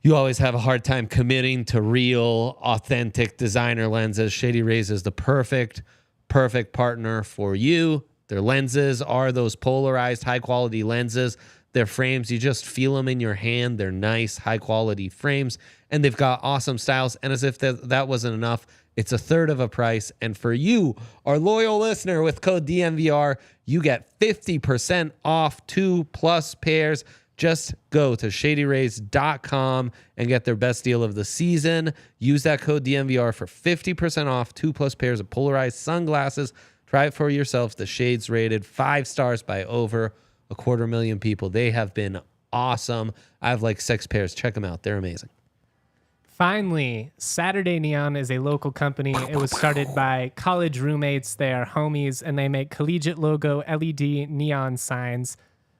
you always have a hard time committing to real, authentic designer lenses. Shady Rays is the perfect partner for you. Their lenses are those polarized, high-quality lenses. Their frames, you just feel them in your hand. They're nice, high-quality frames, and they've got awesome styles. And as if that wasn't enough, it's a third of a price. And for you, our loyal listener, with code DNVR, you get 50% off 2+ pairs. Just go to shadyrays.com and get their best deal of the season. Use that code DNVR for 50% off 2+ pairs of polarized sunglasses. Try it for yourselves. The shades rated 5 stars by over 250,000 people. They have been awesome. I have like 6 pairs. Check them out. They're amazing. Finally, Saturday Neon is a local company. It was started by college roommates. They are homies, and they make collegiate logo LED neon signs.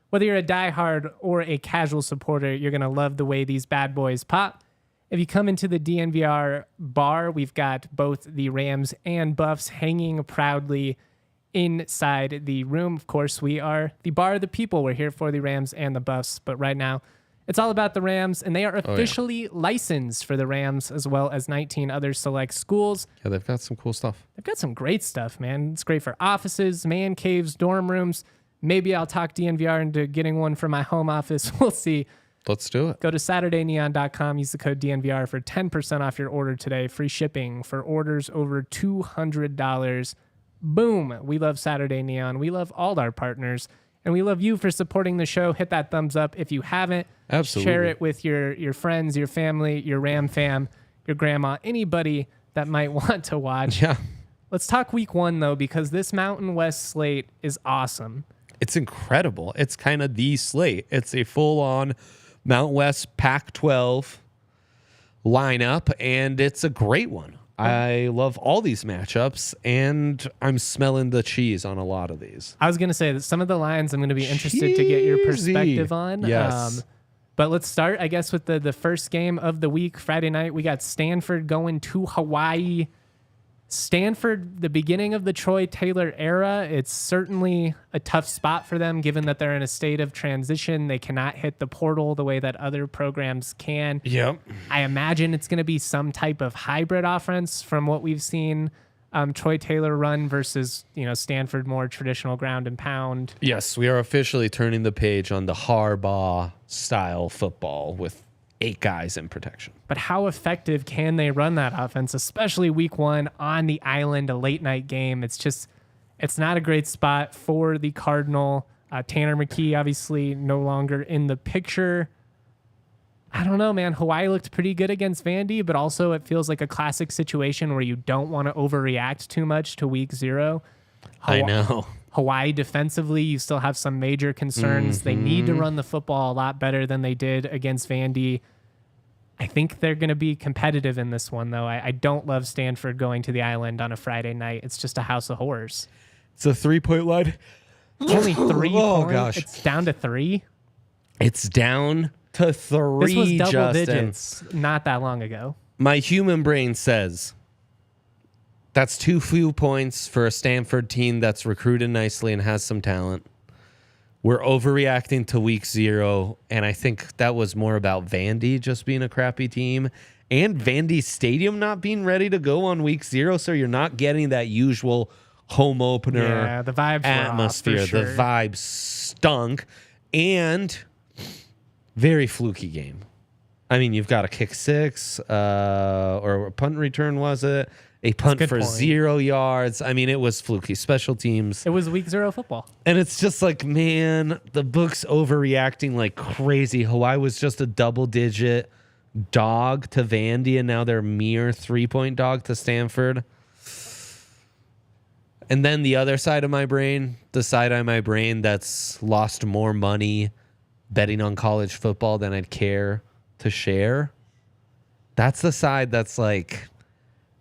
Whether you're a diehard or a casual supporter, you're going to love the way these bad boys pop. If you come into the DNVR bar, we've got both the Rams and Buffs hanging proudly inside the room. Of course, we are the bar of the people. We're here for the Rams and the Buffs, but right now it's all about the Rams, and they are officially licensed for the Rams as well as 19 other select schools. Yeah, they've got some cool stuff. They've got some great stuff, man. It's great for offices, man caves, dorm rooms. Maybe I'll talk DNVR into getting one for my home office. We'll see. Let's do it. Go to SaturdayNeon.com. Use the code DNVR for 10% off your order today. Free shipping for orders over $200. Boom. We love Saturday Neon. We love all our partners. And we love you for supporting the show. Hit that thumbs up if you haven't. Absolutely. Share it with your friends, your family, your Ram fam, your grandma, anybody that might want to watch. Yeah. Let's talk week 1, though, because this Mountain West slate is awesome. It's incredible. It's kind of the slate. It's a full-on Mount West Pac-12 lineup, and it's a great one. I love all these matchups, and I'm smelling the cheese on a lot of these. I was going to say that some of the lines I'm going to be interested to get your perspective on. Yes. But let's start, I guess, with the first game of the week. Friday night, we got Stanford going to Hawaii. Stanford, the beginning of the Troy Taylor era, it's certainly a tough spot for them given that they're in a state of transition. They cannot hit the portal the way that other programs can. Yep. I imagine it's going to be some type of hybrid offense from what we've seen Troy Taylor run versus, Stanford more traditional ground and pound. Yes, we are officially turning the page on the Harbaugh style football with 8 guys in protection. But how effective can they run that offense, especially week 1 on the island, a late night game? It's not a great spot for the Cardinal. Tanner McKee, obviously, no longer in the picture. I don't know, man. Hawaii looked pretty good against Vandy, but also it feels like a classic situation where you don't want to overreact too much to week 0. I know. Hawaii defensively, you still have some major concerns. They need to run the football a lot better than they did against Vandy. I think they're going to be competitive in this one, though. I don't love Stanford going to the island on a Friday night. It's just a house of horrors. It's a 3-point line. It's only 3 Oh, points. gosh. It's down to 3. It's down to 3, This was double Justin. digits not that long ago. My human brain says that's too few points for a Stanford team that's recruited nicely and has some talent. We're overreacting to week 0, and I think that was more about Vandy just being a crappy team and Vandy Stadium not being ready to go on week 0, so you're not getting that usual home opener Yeah, the vibes were off, atmosphere. for sure. The vibes stunk, and very fluky game. I mean, you've got a kick 6, or a punt return, was it? A punt good for point. 0 yards. I mean, it was fluky. Special teams. It was week 0 football. And it's just like, man, the book's overreacting like crazy. Hawaii was just a double-digit dog to Vandy, and now they're mere 3-point dog to Stanford. And then the other side of my brain, the side of my brain that's lost more money betting on college football than I'd care to share, that's the side that's like,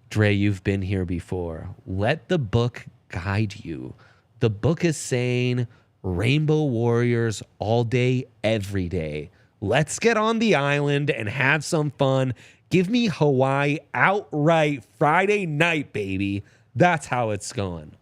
Dre, you've been here before. Let the book guide you. The book is saying Rainbow Warriors all day, every day. Let's get on the island and have some fun. Give me Hawaii outright Friday night, baby. That's how it's going.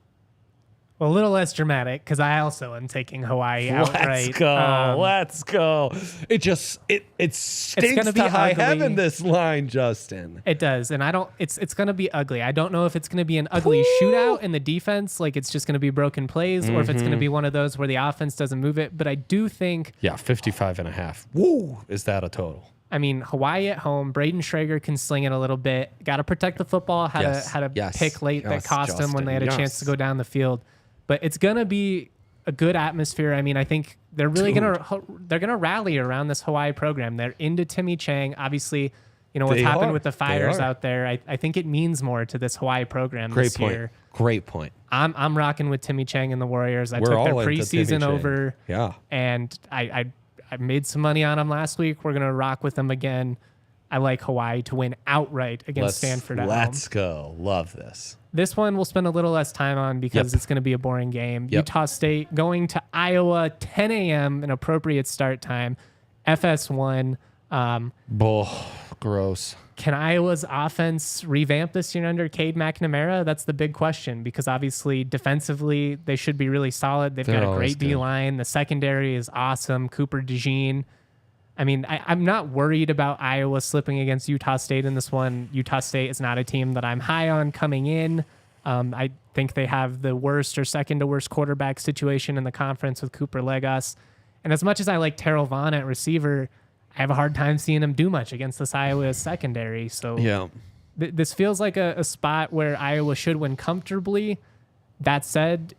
Well, a little less dramatic because I also am taking Hawaii outright. Let's go. Let's go. It just it stinks gonna be to high ugly. heaven, this line, Justin. It does, and it's going to be ugly. I don't know if it's going to be an ugly shootout in the defense, like it's just going to be broken plays, or if it's going to be one of those where the offense doesn't move it. But I do think, 55.5. Woo! Is that a total? I mean, Hawaii at home, Braden Schrager can sling it a little bit. Got to protect the football. Had a pick late that cost them when they had a chance to go down the field. But it's going to be a good atmosphere. I mean, I think they're really going to rally around this Hawaii program. They're into Timmy Chang. Obviously, what's happened with the fires out there. I think it means more to this Hawaii program this year. Great point. I'm rocking with Timmy Chang and the Warriors. I We're took all their into preseason Timmy Chang. over. Yeah. And I made some money on them last week. We're going to rock with them again. I like Hawaii to win outright against Stanford at home. Let's go. Love this. This one we'll spend a little less time on because it's going to be a boring game. Utah State going to Iowa, 10 a.m., an appropriate start time. FS1. Gross. Can Iowa's offense revamp this year under Cade McNamara? That's the big question because obviously defensively they should be really solid. They've got a great D-line. The secondary is awesome. Cooper DeJean. I mean, I'm not worried about Iowa slipping against Utah State in this one. Utah State is not a team that I'm high on coming in. I think they have the worst or second to worst quarterback situation in the conference with Cooper Legos. And as much as I like Terrell Vaughn at receiver, I have a hard time seeing him do much against this Iowa secondary. So this feels like a spot where Iowa should win comfortably. That said,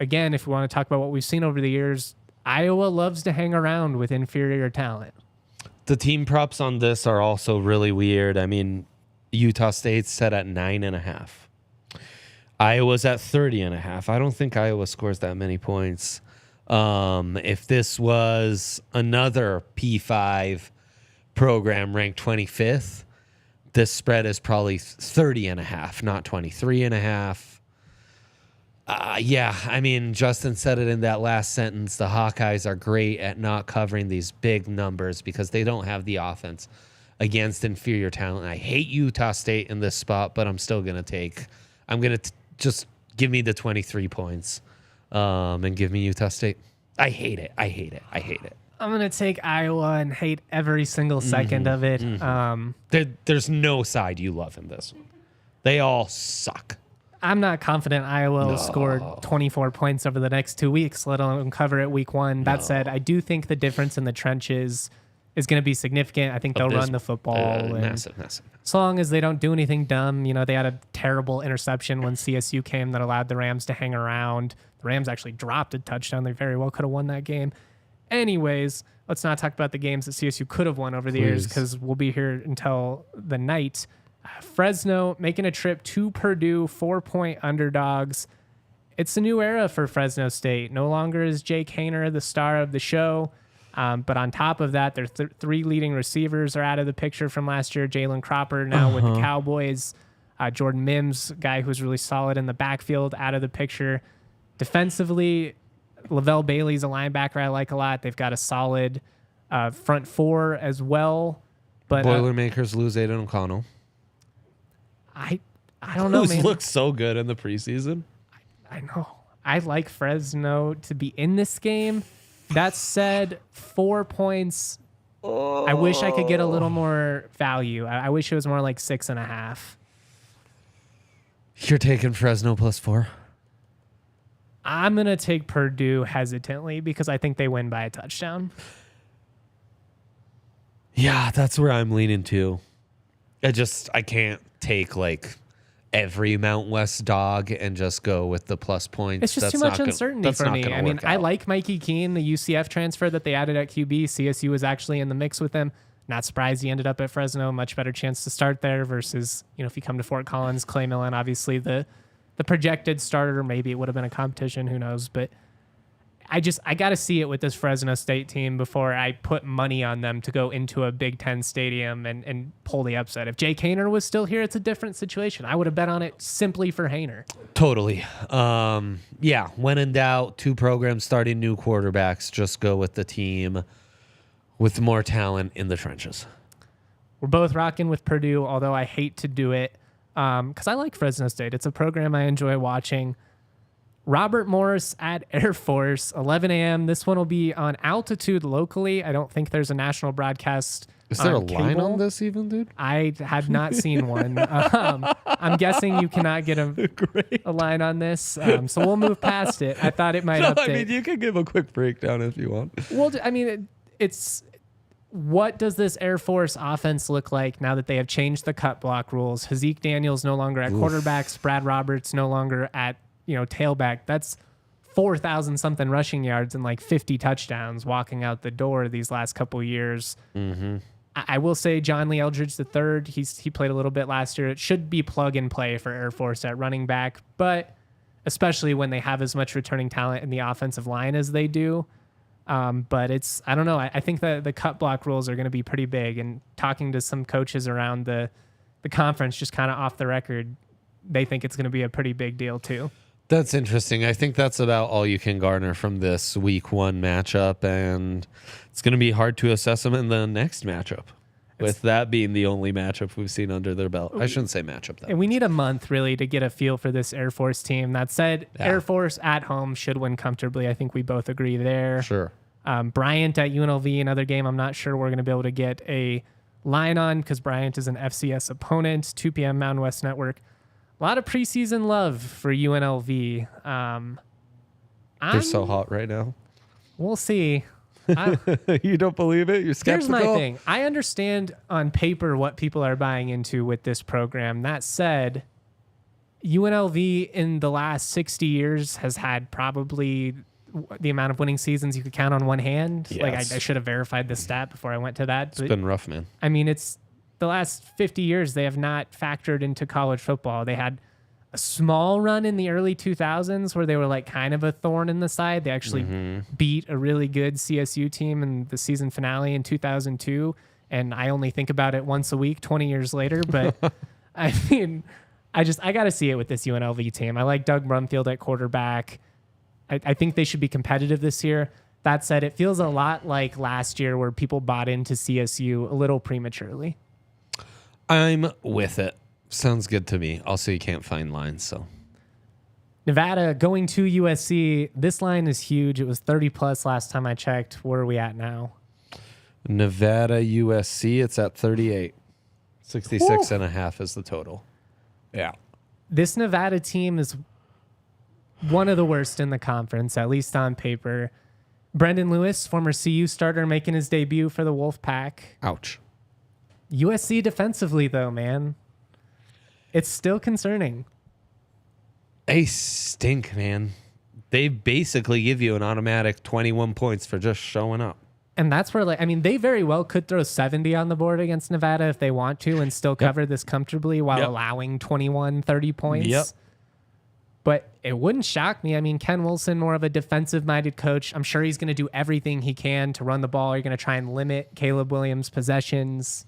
again, if we want to talk about what we've seen over the years, Iowa loves to hang around with inferior talent. The team props on this are also really weird. I mean, Utah State's set at 9.5. Iowa's at 30.5. I don't think Iowa scores that many points. If this was another P5 program ranked 25th, this spread is probably 30.5, not 23.5. I mean, Justin said it in that last sentence. The Hawkeyes are great at not covering these big numbers because they don't have the offense against inferior talent. I hate Utah State in this spot, but I'm still going to take I'm going to just give me the 23 points and give me Utah State. I hate it. I'm going to take Iowa and hate every single second of it. There's no side you love in this one. They all suck. I'm not confident Iowa will score 24 points over the next 2 weeks, let alone cover it week one. That said, I do think the difference in the trenches is going to be significant. I think they'll run the football. Massive. As long as they don't do anything dumb. They had a terrible interception when CSU came that allowed the Rams to hang around. The Rams actually dropped a touchdown. They very well could have won that game. Anyways, let's not talk about the games that CSU could have won over the years because we'll be here until the night. Fresno making a trip to Purdue, 4-point underdogs. It's a new era for Fresno State. No longer is Jake Haener the star of the show. But on top of that, their three leading receivers are out of the picture from last year. Jalen Cropper now with the Cowboys. Jordan Mims, guy who's really solid in the backfield, out of the picture. Defensively, Lavelle Bailey's a linebacker I like a lot. They've got a solid front four as well. But Boilermakers lose Aiden O'Connell. I don't know, man. Looks so good in the preseason. I know. I like Fresno to be in this game. That said, 4 points. I wish I could get a little more value. I wish it was more like 6.5. You're taking Fresno +4. I'm going to take Purdue hesitantly because I think they win by a touchdown. Yeah, that's where I'm leaning to. I can't take like every Mount West dog and just go with the plus points. It's just too much uncertainty for me. I mean, I like Mikey Keene, the UCF transfer that they added at QB. CSU was actually in the mix with him. Not surprised he ended up at Fresno. Much better chance to start there versus, if you come to Fort Collins, Clay Millen, obviously the projected starter. Maybe it would have been a competition. Who knows? But I got to see it with this Fresno State team before I put money on them to go into a Big Ten stadium and pull the upset. If Jake Haener was still here, it's a different situation. I would have bet on it simply for Haener. Totally. Yeah, when in doubt, two programs starting new quarterbacks, just go with the team with more talent in the trenches. We're both rocking with Purdue, although I hate to do it because I like Fresno State. It's a program I enjoy watching. Robert Morris at Air Force, 11 a.m. This one will be on altitude locally. I don't think there's a national broadcast. Is there a line on this even, dude? I have not seen one. I'm guessing you cannot get a line on this, so we'll move past it. I thought it might update. I mean, you can give a quick breakdown if you want. Well, I mean, it's what does this Air Force offense look like now that they have changed the cut block rules? Hazeek Daniels no longer at quarterbacks. Brad Roberts no longer at tailback. That's 4,000 something rushing yards and like 50 touchdowns walking out the door these last couple of years. Mm-hmm. I will say John Lee Eldridge III, he played a little bit last year. It should be plug and play for Air Force at running back, but especially when they have as much returning talent in the offensive line as they do. But I don't know. I think that the cut block rules are going to be pretty big, and talking to some coaches around the conference, just kind of off the record, they think it's going to be a pretty big deal too. That's interesting. I think that's about all you can garner from this week one matchup, and it's going to be hard to assess them in the next matchup, with that being the only matchup we've seen under their belt. I shouldn't say matchup, though. And we need a month, really, to get a feel for this Air Force team. That said, Air Force at home should win comfortably. I think we both agree there. Sure. Bryant at UNLV, another game I'm not sure we're going to be able to get a line on because Bryant is an FCS opponent, 2 p.m. Mountain West Network. A lot of preseason love for UNLV. They're so hot right now. We'll see. You don't believe it? You're skeptical? Here's my thing. I understand on paper what people are buying into with this program. That said, UNLV in the last 60 years has had probably the amount of winning seasons you could count on one hand. Yes. Like I should have verified the stat before I went to that. It's been rough, man. I mean, it's the last 50 years they have not factored into college football. They had a small run in the early 2000s where they were like kind of a thorn in the side. They actually beat a really good CSU team in the season finale in 2002. And I only think about it once a week, 20 years later. But I mean, I got to see it with this UNLV team. I like Doug Brumfield at quarterback. I think they should be competitive this year. That said, it feels a lot like last year where people bought into CSU a little prematurely. I'm with it. Sounds good to me. Also, you can't find lines, so. Nevada going to USC. This line is huge. It was 30 plus last time I checked. Where are we at now? Nevada, USC, it's at 38. 66 and a half is the total. Yeah. This Nevada team is one of the worst in the conference, at least on paper. Brendan Lewis, former CU starter, making his debut for the Wolfpack. Ouch. USC defensively, though, man. It's still concerning. They stink, man. They basically give you an automatic 21 points for just showing up. And that's where, they very well could throw 70 on the board against Nevada if they want to and still cover this comfortably while allowing 21, 30 points. Yep. But it wouldn't shock me. Ken Wilson, more of a defensive-minded coach. I'm sure he's going to do everything he can to run the ball. You're going to try and limit Caleb Williams' possessions.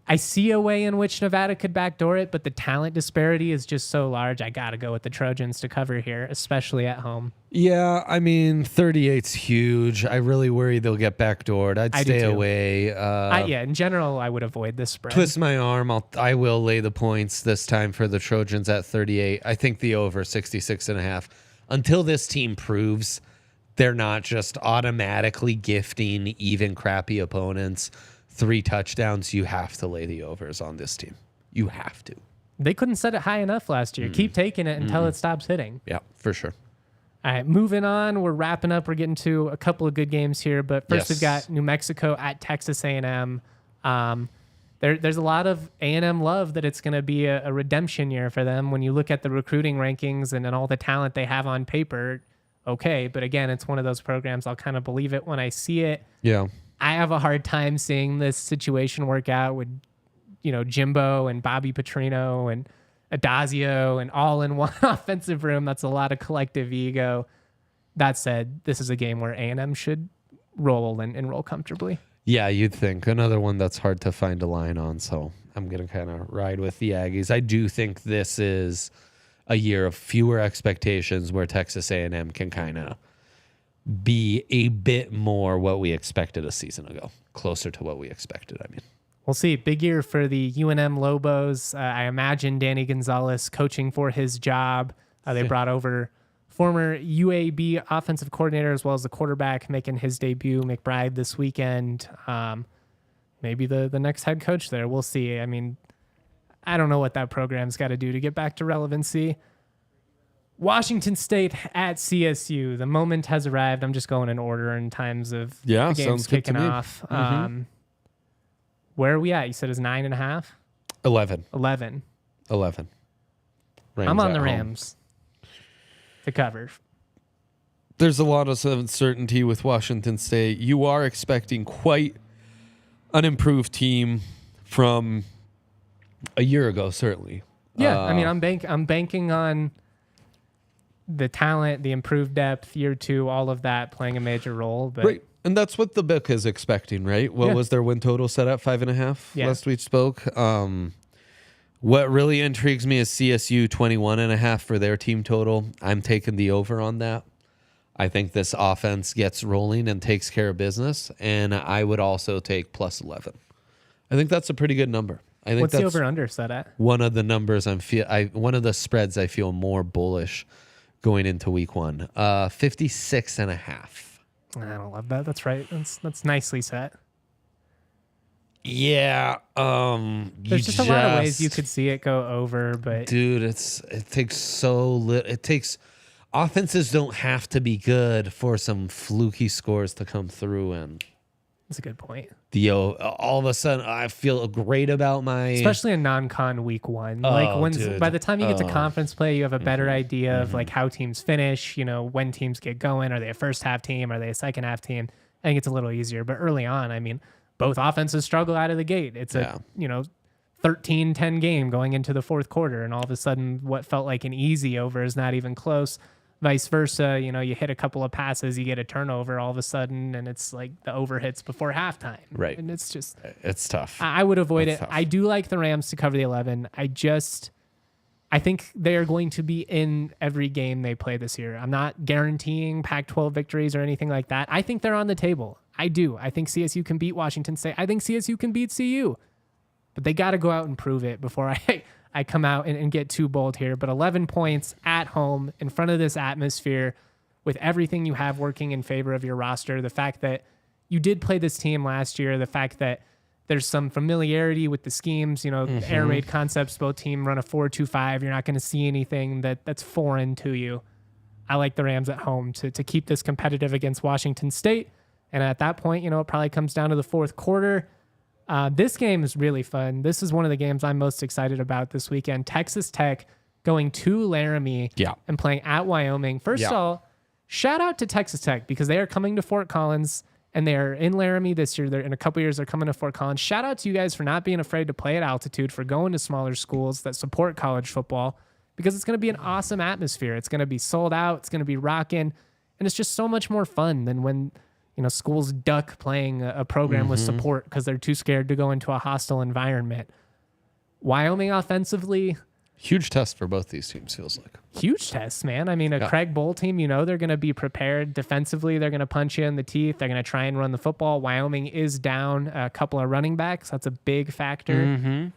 I see a way in which Nevada could backdoor it, but the talent disparity is just so large. I got to go with the Trojans to cover here, especially at home. Yeah, 38's huge. I really worry they'll get backdoored. I'd stay away. In general, I would avoid this spread. Twist my arm. I will lay the points this time for the Trojans at 38. I think the over 66 and a half. Until this team proves they're not just automatically gifting even crappy opponents 3 touchdowns, you have to lay the overs on this team. You have to. They couldn't set it high enough last year. Keep taking it until it stops hitting. Yeah, for sure. All right, moving on. We're wrapping up. We're getting to a couple of good games here, but first we've got New Mexico at Texas A&M. There's a lot of A&M love that it's going to be a redemption year for them. When you look at the recruiting rankings and all the talent they have on paper, okay, but again, it's one of those programs I'll kind of believe it when I see it. Yeah. I have a hard time seeing this situation work out with, Jimbo and Bobby Petrino and Adazio and all in one offensive room. That's a lot of collective ego. That said, this is a game where A&M should roll and roll comfortably. Yeah, you'd think. Another one that's hard to find a line on, so I'm going to kind of ride with the Aggies. I do think this is a year of fewer expectations where Texas A&M can kind of be a bit more what we expected a season ago, closer to what we expected, We'll see. Big year for the UNM Lobos. I imagine Danny Gonzalez coaching for his job. They brought over former UAB offensive coordinator as well as the quarterback making his debut, McBride, this weekend. Maybe the next head coach there. We'll see. I don't know what that program's got to do to get back to relevancy. Washington State at CSU. The moment has arrived. I'm just going in order in times of the games kicking off. Where are we at? You said it's 9.5? 11. 11. Rams I'm on the home. Rams to cover. There's a lot of uncertainty with Washington State. You are expecting quite an improved team from a year ago, certainly. Yeah, I'm banking on the talent, the improved depth, year 2, all of that playing a major role. But right. And that's what the book is expecting, right? What was their win total set at 5.5 last we spoke? What really intrigues me is CSU 21.5 for their team total. I'm taking the over on that. I think this offense gets rolling and takes care of business. And I would also take plus 11. I think that's a pretty good number. I think what's that's the over under set at? One of the numbers one of the spreads I feel more bullish going into week 1. 56.5. I don't love that. That's right. That's nicely set. Yeah. There's just a lot of ways you could see it go over, but dude, it takes so little. It takes offenses don't have to be good for some fluky scores to come through, and that's a good point. All of a sudden I feel great about especially in non-con week 1. By the time you get to conference play, you have a better idea of how teams finish, when teams get going. Are they a first half team? Are they a second half team? I think it's a little easier, but early on, both offenses struggle out of the gate. It's a 13-10 game going into the fourth quarter, and all of a sudden what felt like an easy over is not even close. Vice versa, you hit a couple of passes, you get a turnover all of a sudden, and it's like the over hits before halftime. Right. And it's tough. I would avoid it. Tough. I do like the Rams to cover the 11. I think they are going to be in every game they play this year. I'm not guaranteeing Pac-12 victories or anything like that. I think they're on the table. I do. I think CSU can beat Washington State. I think CSU can beat CU. but they got to go out and prove it before I come out and get too bold here. But 11 points at home in front of this atmosphere with everything you have working in favor of your roster, the fact that you did play this team last year, the fact that there's some familiarity with the schemes, the air raid concepts, both team run a 4-2-5. You're not going to see anything that's foreign to you. I like the Rams at home to keep this competitive against Washington State. And at that point, it probably comes down to the fourth quarter. This game is really fun. This is one of the games I'm most excited about this weekend. Texas Tech going to Laramie and playing at Wyoming. First of all, shout out to Texas Tech because they are coming to Fort Collins and they're in Laramie this year. They're in a couple years, they're coming to Fort Collins. Shout out to you guys for not being afraid to play at altitude, for going to smaller schools that support college football, because it's going to be an awesome atmosphere. It's going to be sold out. It's going to be rocking. And it's just so much more fun than when schools duck playing a program with support because they're too scared to go into a hostile environment. Wyoming offensively, huge test for both these teams, feels like. Huge test, man. I mean, a Craig Bowl team, they're going to be prepared defensively. They're going to punch you in the teeth. They're going to try and run the football. Wyoming is down a couple of running backs. That's a big factor.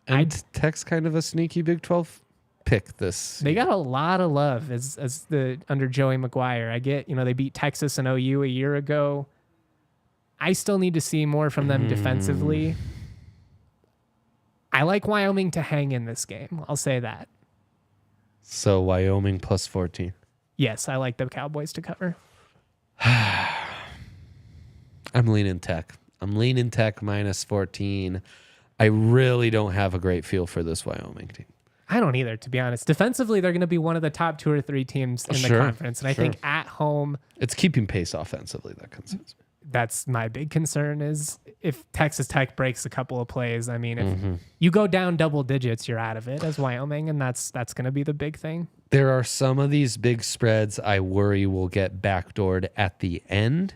And Tech's kind of a sneaky Big 12 pick this. They got a lot of love as the under Joey McGuire. I get, they beat Texas and OU a year ago. I still need to see more from them defensively. I like Wyoming to hang in this game. I'll say that. So Wyoming plus 14. Yes, I like the Cowboys to cover. I'm leaning Tech. I'm leaning Tech minus 14. I really don't have a great feel for this Wyoming team. I don't either, to be honest. Defensively, they're going to be one of the top 2 or 3 teams in the conference. And I think at home, it's keeping pace offensively that concerns me. That's my big concern is if Texas Tech breaks a couple of plays. I mean, if you go down double digits, you're out of it as Wyoming, and that's going to be the big thing. There are some of these big spreads I worry will get backdoored at the end.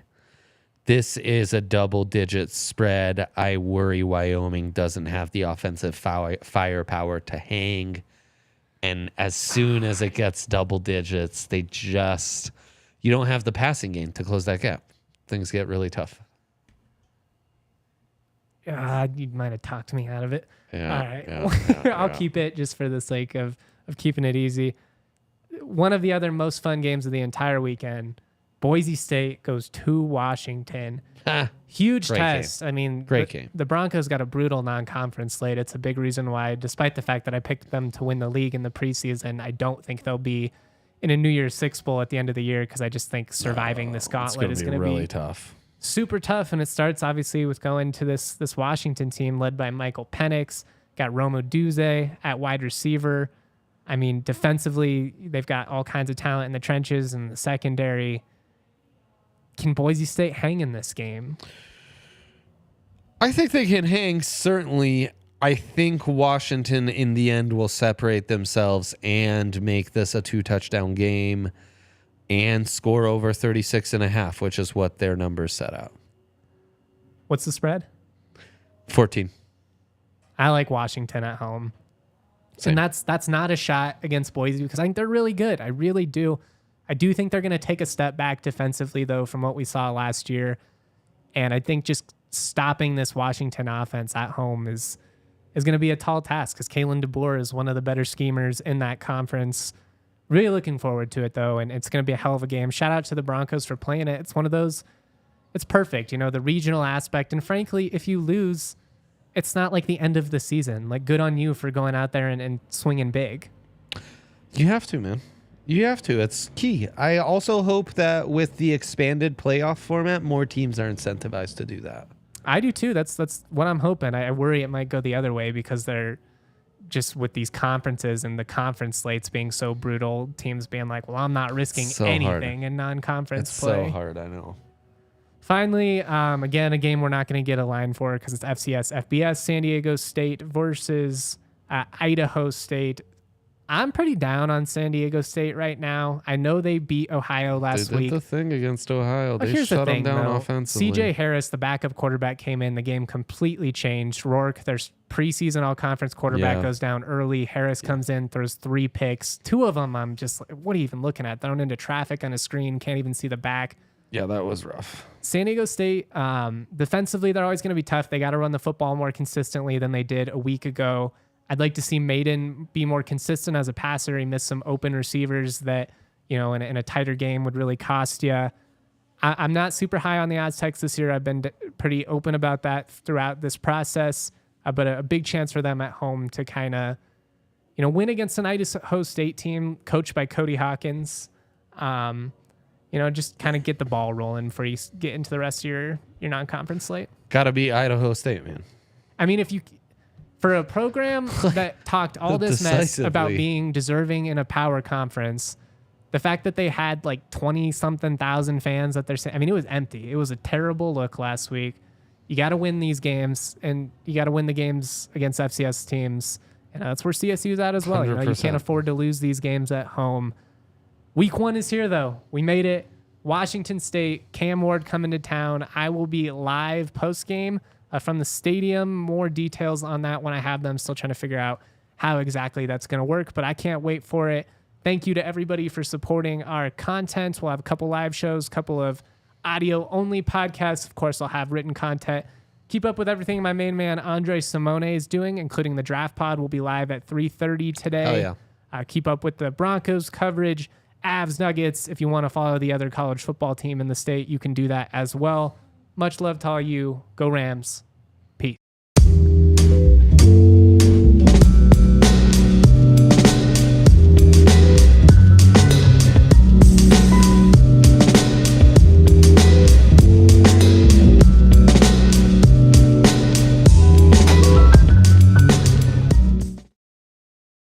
This is a double-digit spread. I worry Wyoming doesn't have the offensive firepower to hang. And as soon as it gets double digits, you don't have the passing game to close that gap. Things get really tough. You might have talked me out of it. Yeah, all right. I'll keep it just for the sake of keeping it easy. One of the other most fun games of the entire weekend, Boise State goes to Washington. Huge test. Game. I mean, great game. The Broncos got a brutal non-conference slate. It's a big reason why, despite the fact that I picked them to win the league in the preseason, I don't think they'll be in a New Year's Six Bowl at the end of the year because I just think surviving this gauntlet is going to be really tough. Super tough. And it starts obviously with going to this Washington team led by Michael Penix. Got Rome Odunze at wide receiver. I mean, defensively, they've got all kinds of talent in the trenches and the secondary. Can Boise State hang in this game? I think they can hang, certainly. I think Washington, in the end, will separate themselves and make this a 2-touchdown game and score over 36.5, which is what their numbers set out. What's the spread? 14. I like Washington at home. Same. And that's not a shot against Boise because I think they're really good. I really do. I do think they're going to take a step back defensively, though, from what we saw last year. And I think just stopping this Washington offense at home is going to be a tall task because Kalen DeBoer is one of the better schemers in that conference. Really looking forward to it, though, and it's going to be a hell of a game. Shout out to the Broncos for playing it. It's one of those, it's perfect, the regional aspect. And frankly, if you lose, it's not like the end of the season. Like, good on you for going out there and swinging big. You have to, man. You have to. It's key. I also hope that with the expanded playoff format, more teams are incentivized to do that. I do too. That's what I'm hoping. I worry it might go the other way because they're just with these conferences and the conference slates being so brutal, teams being like, well, I'm not risking anything in non-conference play. It's so hard, I know. Finally, again, a game we're not going to get a line for because it's FCS, FBS, San Diego State versus Idaho State. I'm pretty down on San Diego State right now. I know they beat Ohio last week. They did the thing against Ohio. But they shut them down offensively. CJ Harris, the backup quarterback, came in. The game completely changed. Rourke, their preseason all-conference quarterback, goes down early. Harris comes in, throws 3 picks. 2 of them, I'm just like, what are you even looking at? Thrown into traffic on a screen. Can't even see the back. Yeah, that was rough. San Diego State, defensively, they're always going to be tough. They got to run the football more consistently than they did a week ago. I'd like to see Maiden be more consistent as a passer. He missed some open receivers that, in a tighter game would really cost you. I'm not super high on the Aztecs this year. I've been pretty open about that throughout this process, but a big chance for them at home to kind of, win against an Idaho State team coached by Cody Hawkins. Just kind of get the ball rolling before you get into the rest of your non-conference slate. Got to be Idaho State, man. I mean, for a program that talked all this mess about being deserving in a power conference, the fact that they had like 20-something thousand fans that they're saying, I mean, it was empty. It was a terrible look last week. You got to win these games, and you got to win the games against FCS teams. And that's where CSU's at as well. 100%. You can't afford to lose these games at home. Week 1 is here, though. We made it. Washington State, Cam Ward coming to town. I will be live post-game from the stadium. More details on that when I have them. Still trying to figure out how exactly that's going to work, but I can't wait for it. Thank you to everybody for supporting our content. We'll have a couple live shows, couple of audio-only podcasts. Of course, I'll have written content. Keep up with everything my main man, Andre Simone, is doing, including the Draft Pod. Will be live at 3:30 today. Oh, yeah. Keep up with the Broncos coverage, Avs, Nuggets. If you want to follow the other college football team in the state, you can do that as well. Much love to all you. Go Rams.